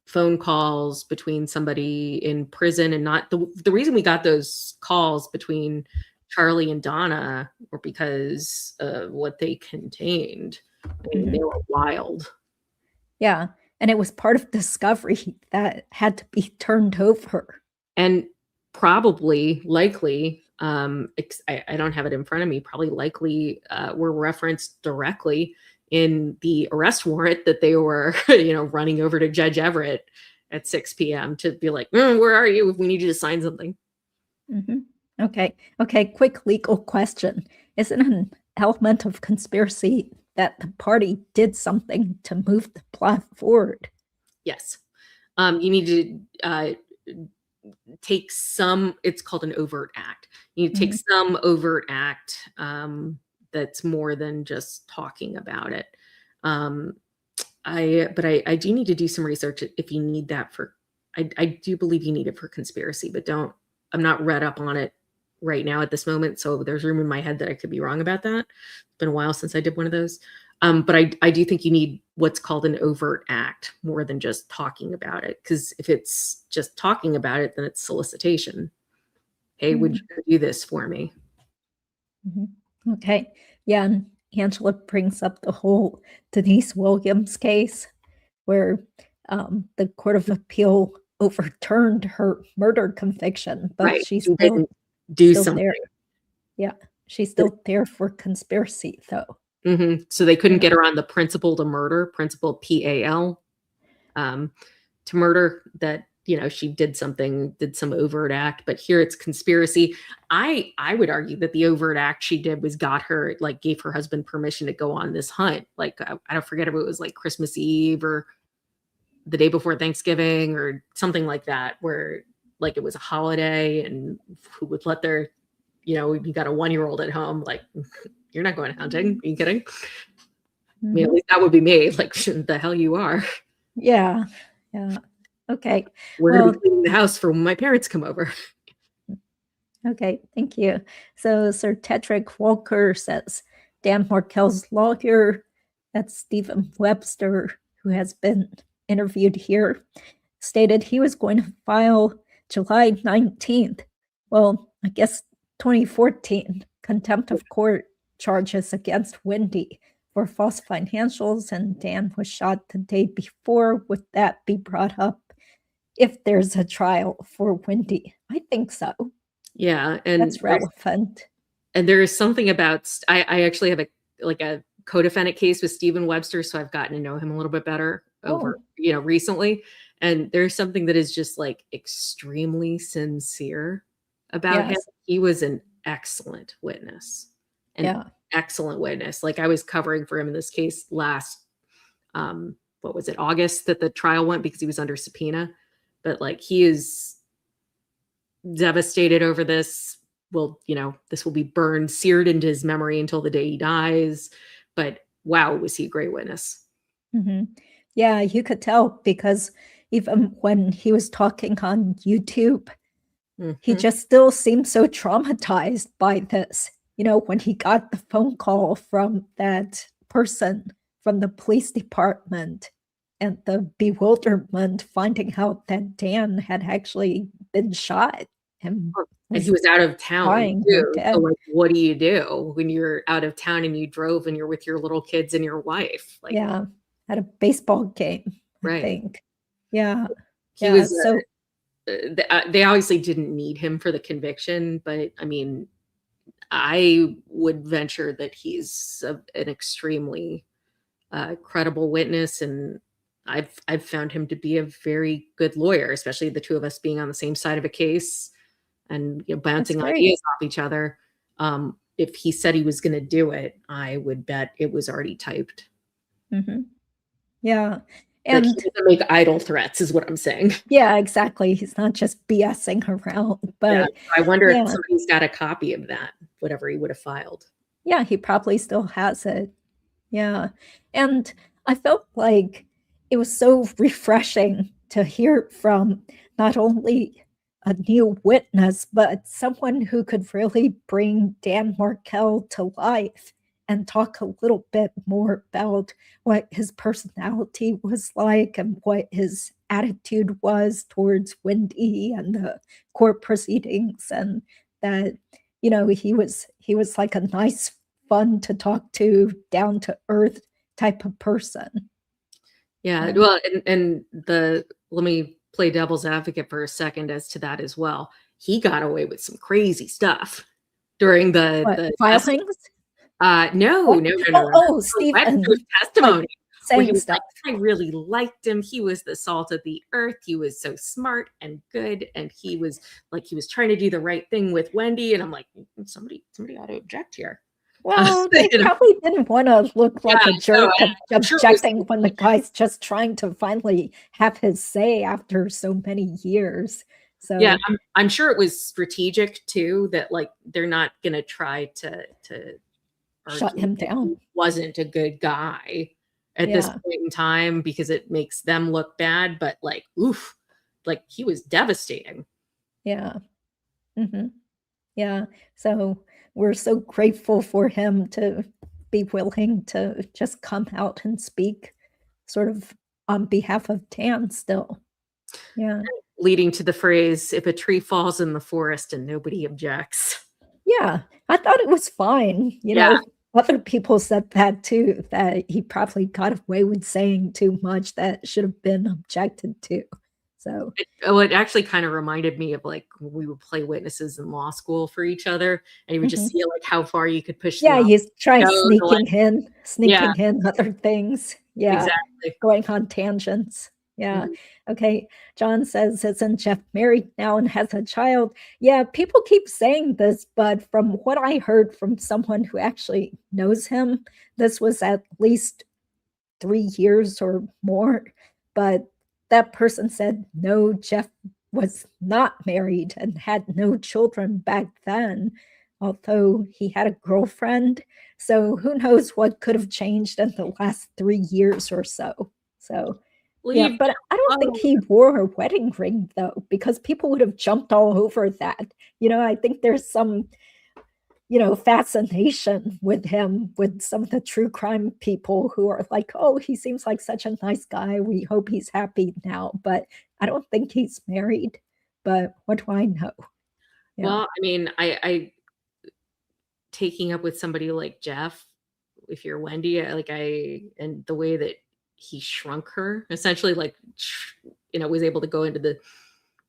phone calls between somebody in prison and not the reason we got those calls between Charlie and Donna were because of what they contained. I mean, they were wild. Yeah. And it was part of discovery that had to be turned over. And probably, likely, I don't have it in front of me, probably likely were referenced directly in the arrest warrant that they were, running over to Judge Everett at 6 p.m. to be like, where are you? We need you to sign something. Okay. Quick legal question. Is it an element of conspiracy that the party did something to move the plot forward? Yes. You need to take some, it's called an overt act. You need to take some overt act that's more than just talking about it. I do need to do some research if you need that for, I do believe you need it for conspiracy, but I'm not read up on it right now at this moment. So there's room in my head that I could be wrong about that. It's been a while since I did one of those. But I do think you need what's called an overt act more than just talking about it. Because if it's just talking about it, then it's solicitation. Hey, would you do this for me? Okay. Yeah. And Angela brings up the whole Denise Williams case where the Court of Appeal overturned her murder conviction, but right. she's still something. There. Yeah. She's still there for conspiracy, though. So they couldn't get her on the principle to murder, principle PAL, to murder, that, she did some overt act, but here it's conspiracy. I would argue that the overt act she did was gave her husband permission to go on this hunt. Like, I don't forget if it was like Christmas Eve or the day before Thanksgiving or something like that, where like it was a holiday and who would let their, you got a 1-year-old at home, like, you're not going hunting. Are you kidding? I mean, at least that would be me. Like, the hell you are. Yeah. Okay. We're going to be cleaning the house for when my parents come over. Okay, thank you. So Sir Tedrick Walker says, Dan Markel's lawyer, that's Stephen Webster, who has been interviewed here, stated he was going to file July 19th. Well, I guess 2014 contempt of court charges against Wendy for false financials, and Dan was shot the day before. Would that be brought up if there's a trial for Wendy? I think so. Yeah, and that's relevant. And there is something about, I actually have a co-defendant case with Stephen Webster, so I've gotten to know him a little bit better over recently. And there's something that is just like extremely sincere about him. He was an excellent witness. Excellent witness. Like, I was covering for him in this case last, what was it, August, that the trial went, because he was under subpoena. But like, he is devastated over this. Will, this will be burned, seared into his memory until the day he dies. But wow, was he a great witness. Mm-hmm. Yeah, you could tell because even when he was talking on YouTube, he just still seemed so traumatized by this. When he got the phone call from that person from the police department and the bewilderment finding out that Dan had actually been shot and he was out of town too. So like, what do you do when you're out of town and you drove and you're with your little kids and your wife? Like, yeah, at a baseball game, I think. Yeah. He was so they obviously didn't need him for the conviction, but I mean, I would venture that he's an extremely credible witness, and I've found him to be a very good lawyer, especially the two of us being on the same side of a case and bouncing ideas off each other. If he said he was going to do it, I would bet it was already typed. Mm-hmm. Yeah. And he doesn't make idle threats is what I'm saying. Yeah, exactly. He's not just BSing around. But I wonder if somebody's got a copy of that, whatever he would have filed. Yeah, he probably still has it. Yeah. And I felt like it was so refreshing to hear from not only a new witness, but someone who could really bring Dan Markel to life and talk a little bit more about what his personality was like and what his attitude was towards Wendy and the court proceedings, and that he was like a nice, fun to talk to, down to earth type of person. Yeah, well, and let me play devil's advocate for a second as to that as well. He got away with some crazy stuff during the filings. No. Oh, Stephen testimony. Saying stuff. Like, I really liked him. He was the salt of the earth. He was so smart and good, and he was trying to do the right thing with Wendy. And I'm like, somebody ought to object here. Well, they probably didn't want to look like a jerk objecting when the guy's just trying to finally have his say after so many years. So yeah, I'm sure it was strategic too, that like they're not gonna try to shut him down. He wasn't a good guy at this point in time because it makes them look bad, but like, oof, like he was devastating. Yeah. Mm-hmm. Yeah. So we're so grateful for him to be willing to just come out and speak sort of on behalf of Dan still. Yeah. Leading to the phrase, if a tree falls in the forest and nobody objects. Yeah. I thought it was fine. Other people said that too, that he probably got away with saying too much that should have been objected to. So it actually kind of reminded me of like when we would play witnesses in law school for each other, and you would just see like how far you could push. Yeah, he's trying sneaking in other things. Yeah, exactly. Going on tangents. Yeah. Okay. John says, isn't Jeff married now and has a child? Yeah, people keep saying this, but from what I heard from someone who actually knows him, this was at least 3 years or more. But that person said, no, Jeff was not married and had no children back then, although he had a girlfriend. So who knows what could have changed in the last 3 years or so. So yeah, but I don't think he wore a wedding ring, though, because people would have jumped all over that. I think there's some, fascination with him, with some of the true crime people who are like, oh, he seems like such a nice guy. We hope he's happy now. But I don't think he's married. But what do I know? Yeah. Well, I mean, I taking up with somebody like Jeff, if you're Wendy, and the way that he shrunk her, essentially, like, was able to go into the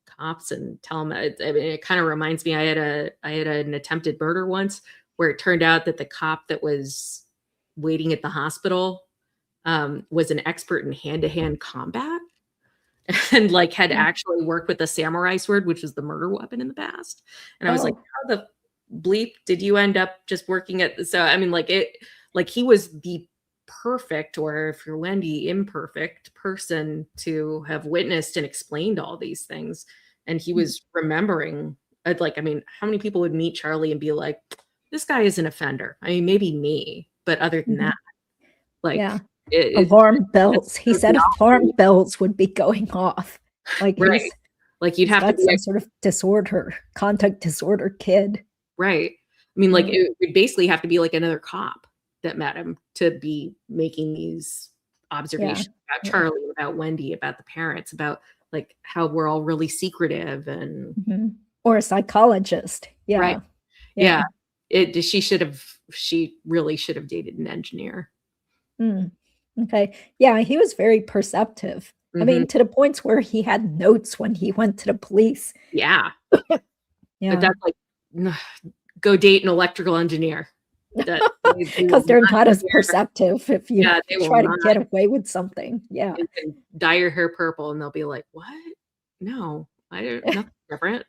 cops and tell them. I mean, it kind of reminds me, I had an attempted murder once where it turned out that the cop that was waiting at the hospital was an expert in hand-to-hand combat and like had actually worked with the samurai sword, which was the murder weapon in the past. And I was like, how the bleep did you end up just working at? So I mean, he was the perfect, or if you're Wendy, imperfect person to have witnessed and explained all these things. And he was remembering I mean, how many people would meet Charlie and be like, this guy is an offender? I mean, maybe me, but other than that, like, yeah. Alarm bells. He said alarm sociology. bells would be going off. Like Right. Like you'd he's have to got be some like, sort of disorder, conduct disorder kid. right. I mean, like Yeah. it would basically have to be like another cop that met him to be making these observations about Yeah. Charlie, about Wendy, about the parents, about like how we're all really secretive and Mhm. Or a psychologist. Yeah. right. Yeah. She really should have dated an engineer. Mm. Okay. Yeah, he was very perceptive. I Mhm. mean, to the points where he had notes when he went to the police. Yeah. Yeah. That's like, go date an electrical engineer. That they will Because they're not as care. perceptive if you Yeah, they will try to not. get away with something. Yeah. You can dye your hair purple and they'll be like, what? No, I don't, nothing different.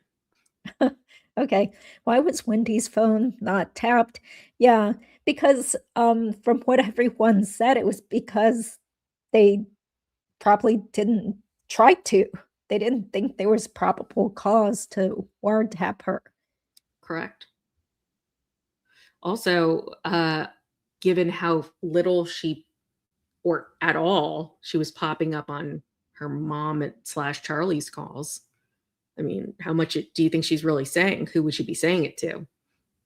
Okay. Why was Wendy's phone not tapped? Yeah, because from what everyone said, it was because they probably didn't try to. They didn't think there was probable cause to wiretap her. Correct. Also, given how little she, or at all, she was popping up on her mom / Charlie's calls. I mean, how much do you think she's really saying? Who would she be saying it to?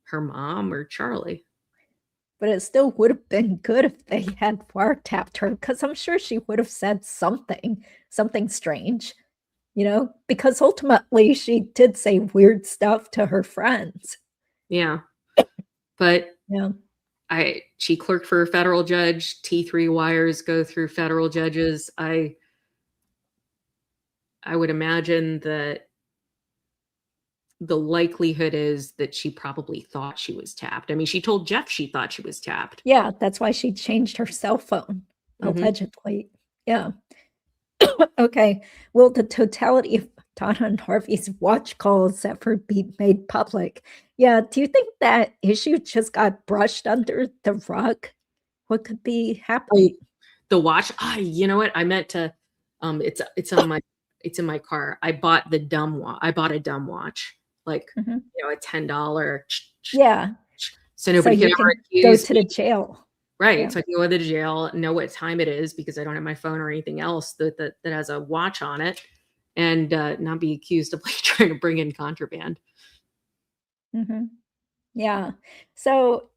Her mom or Charlie? But it still would have been good if they had wiretapped her, because I'm sure she would have said something strange, because ultimately she did say weird stuff to her friends. Yeah. But Yeah. she clerked for a federal judge. T3 wires go through federal judges. I would imagine that the likelihood is that she probably thought she was tapped. I mean, she told Jeff she thought she was tapped. Yeah, that's why she changed her cell phone, Mhm. allegedly. Yeah. Okay. Will the totality of Donna and Harvey's watch calls ever be made public? Yeah. Do you think that issue just got brushed under the rug? What could be happening? The watch. You know what? I meant to. It's in my car. I bought a dumb watch, like Mhm. a $10. Yeah. So So nobody can you ever can go accuse to me. the jail. Right. Yeah. So I can go to the jail, know what time it is because I don't have my phone or anything else that has a watch on it, and not be accused of like trying to bring in contraband. Mhm. Yeah. So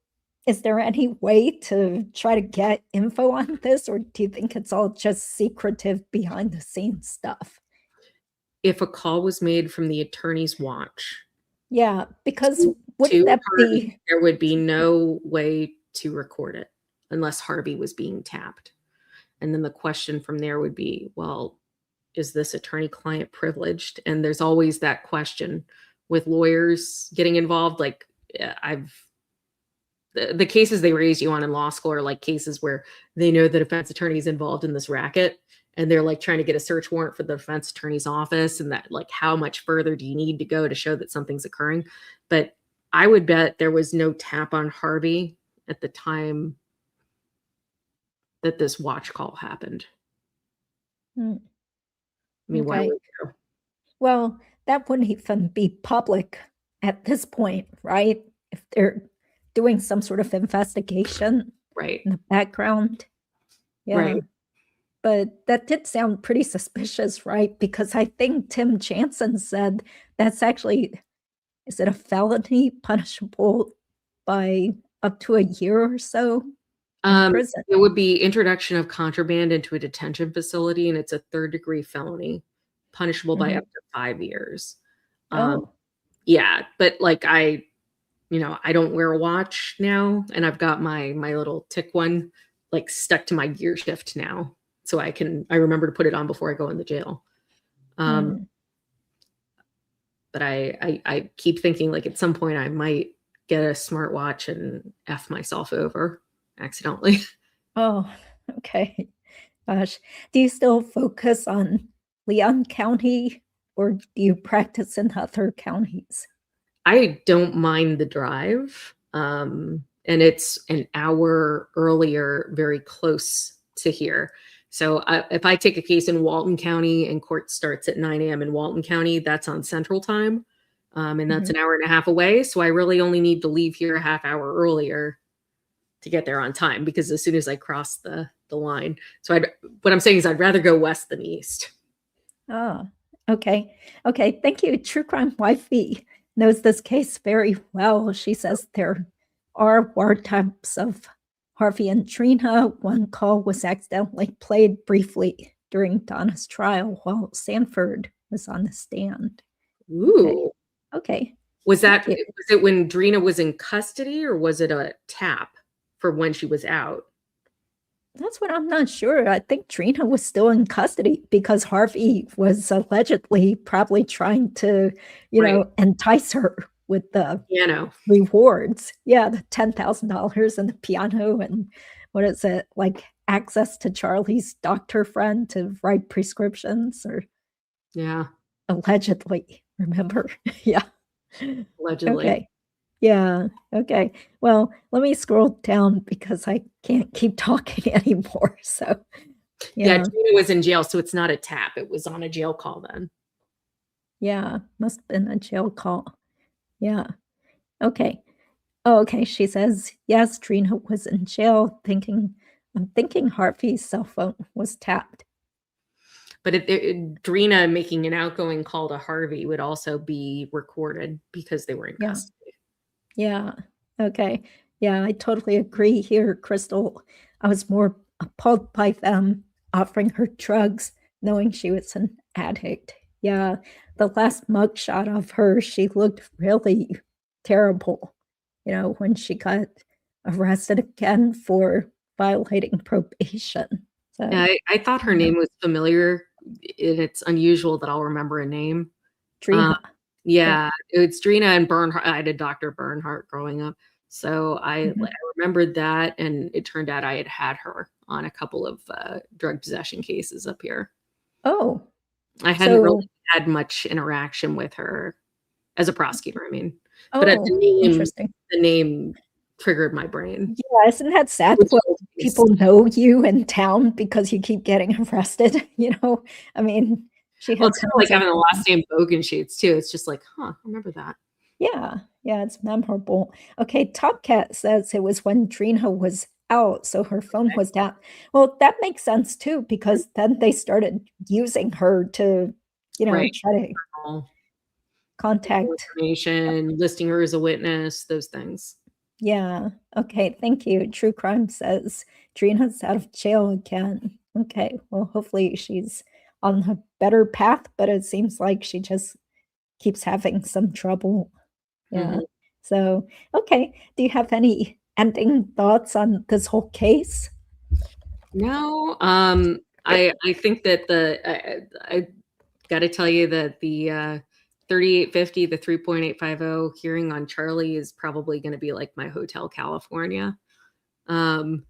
is there any way to try to get info on this, or do you think it's all just secretive behind the scenes stuff? If a call was made from the attorney's watch Yeah, because wouldn't to that Harvey, be there would be no way to record it unless Harvey was being tapped. And then the question from there would be, well, is this attorney-client privileged? And there's always that question with lawyers getting involved. Like the cases they raise you on in law school are like cases where they know the defense attorney is involved in this racket and they're like trying to get a search warrant for the defense attorney's office, and that like how much further do you need to go to show that something's occurring. But I would bet there was no tap on Harvey at the time that this watch call happened. Hmm, I mean, why okay. would you? Well, that wouldn't even be public at this point, right? If they're doing some sort of investigation Right. in the background. Yeah. Right. But that did sound pretty suspicious, right? Because I think Tim Jansen said that's actually, is it a felony punishable by up to a year or so in prison? It would be introduction of contraband into a detention facility, and it's a third-degree felony, punishable by up to 5 years. Oh, Yeah, but like I don't wear a watch now, and I've got my little tick one like stuck to my gear shift now, so I remember to put it on before I go in the jail. hmm. But I keep thinking like at some point I might get a smartwatch and F myself over accidentally. Oh, okay. Gosh. Do you still focus on Leon County or do you practice in other counties? I don't mind the drive. And it's an hour earlier, very close to here. So if I take a case in Walton County and court starts at 9 a.m. in Walton County, that's on Central Time. And that's an hour and a half away. So I really only need to leave here a half hour earlier to get there on time, because as soon as I cross the line. So what I'm saying is I'd rather go west than east. Oh, okay. Okay. Thank you. True Crime Wifey knows this case very well. She says there are wiretaps of Harvey and Trina. One call was accidentally played briefly during Donna's trial while Sanford was on the stand. Ooh. Okay. Was it when Drina was in custody, or was it a tap for when she was out? That's what I'm not sure. I think Trina was still in custody because Harvey was allegedly probably trying to, entice her with the Piano rewards. Yeah, the $10,000 and the piano, and what is it, like access to Charlie's doctor friend to write prescriptions, or allegedly, remember? Yeah. Allegedly. Okay. Yeah. Okay. Well, let me scroll down because I can't keep talking anymore. So, Trina was in jail, so it's not a tap. It was on a jail call then. Yeah, must have been a jail call. Yeah. Okay. Oh, okay. She says, yes, Trina was in jail I'm thinking Harvey's cell phone was tapped. But Drina making an outgoing call to Harvey would also be recorded because they were in custody. Yeah. Okay. Yeah, I totally agree here, Crystal. I was more appalled by them offering her drugs, knowing she was an addict. Yeah. The last mugshot of her, she looked really terrible, when she got arrested again for violating probation. So, yeah, I thought her name was familiar, and it's unusual that I'll remember a name. Drina. It's Drina and Bernhardt. I had a Dr. Bernhardt growing up, so I remembered that, and it turned out I had her on a couple of drug possession cases up here. Oh, I hadn't really had much interaction with her as a prosecutor. I mean, but at the name triggered my brain. Yeah, isn't that sad when people know you in town because you keep getting arrested? I mean, she had it's kind of like having the last name Bogenschutz too. It's just like, I remember that. Yeah, it's memorable. Okay, Top Cat says it was when Trina was out, so her phone was down. Well, that makes sense too, because then they started using her to, try to contact information, listing her as a witness, those things. Yeah. Okay. Thank you. True Crime says Trina's out of jail again. Okay. Well, hopefully she's on a better path, but it seems like she just keeps having some trouble. Yeah. So, okay. Do you have any ending thoughts on this whole case? No. I think that I got to tell you that the 3850, the 3.850 hearing on Charlie is probably going to be like my Hotel California. It'll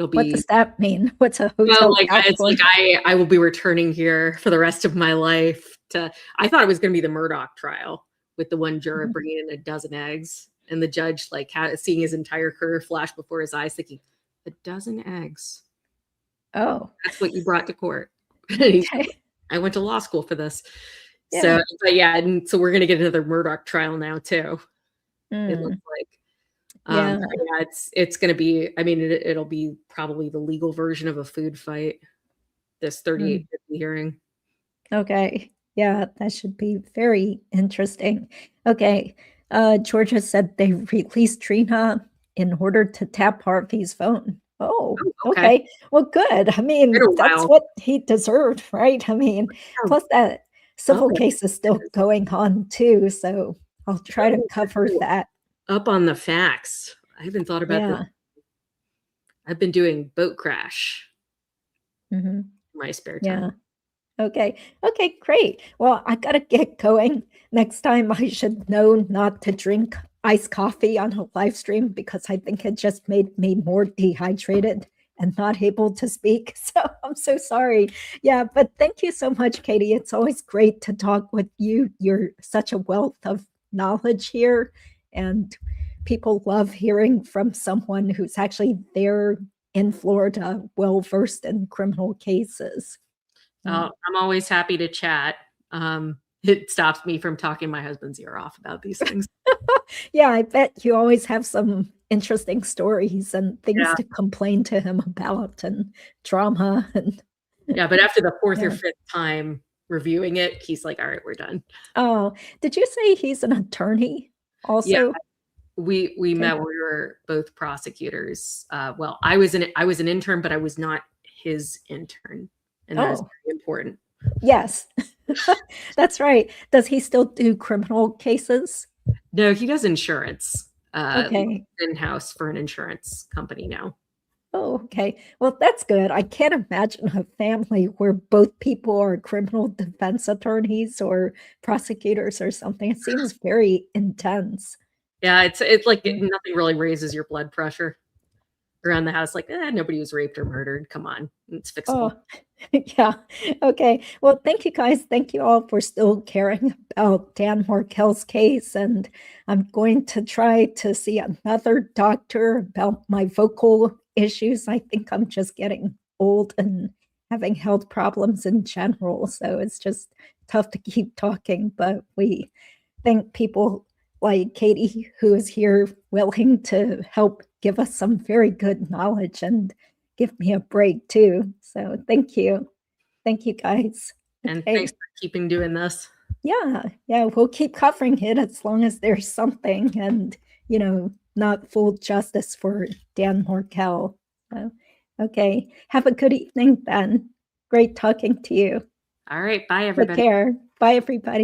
be. What does that mean? What's a Hotel California? It's like I will be returning here for the rest of my life. I thought it was going to be the Murdoch trial with the one juror bringing in a dozen eggs, and the judge seeing his entire career flash before his eyes, thinking, a dozen eggs. Oh, that's what you brought to court. Okay. I went to law school for this. Yeah. So, and so we're going to get another Murdoch trial now too. It looks like. It's going to be, I mean, it'll be probably the legal version of a food fight, this 3850 hearing. Okay. Yeah, that should be very interesting. Okay. Georgia said they released Trina in order to tap Harvey's phone. Oh, okay. Well, good. I mean, that's what he deserved, right? I mean, plus that civil case is still going on too, so I'll try to cover that. Up on the facts. I haven't thought about that. I've been doing boat crash in my spare time. Yeah. Okay, great. Well, I gotta get going. Next time I should know not to drink iced coffee on a live stream because I think it just made me more dehydrated and not able to speak. So I'm so sorry. Yeah, but thank you so much, Katie. It's always great to talk with you. You're such a wealth of knowledge here, and people love hearing from someone who's actually there in Florida, well-versed in criminal cases. I'm always happy to chat. it stops me from talking my husband's ear off about these things. Yeah, I bet you always have some interesting stories and things Yeah. to complain to him about and drama and Yeah, but after the fourth or Yeah. fifth time reviewing it, he's like, all right, we're done. Oh, did you say he's an attorney Yeah, also? we met when we were both prosecutors. Well, I was an intern, but I was not his intern, and that is Oh, very important. yes. That's right. Does he still do criminal cases? No, he does insurance. Okay. In-house for an insurance company now. Oh, okay. Well, that's good. I can't imagine a family where both people are criminal defense attorneys or prosecutors or something. It seems very intense. Yeah, it's like Yeah. nothing really raises your blood pressure around the house. Like, nobody was raped or murdered. Come on, it's fixable. Oh, yeah. Okay. Well, thank you guys. Thank you all for still caring about Dan Markel's case. And I'm going to try to see another doctor about my vocal issues. I think I'm just getting old and having health problems in general. So it's just tough to keep talking. But we thank people like Katie, who is here willing to help give us some very good knowledge and give me a break too. So thank you. Thank you guys. And Okay. thanks for keeping doing this. Yeah. Yeah. We'll keep covering it as long as there's something and, not full justice for Dan Markel. So, okay. Have a good evening then. Great talking to you. All right. Bye, Take everybody. care. Bye, everybody.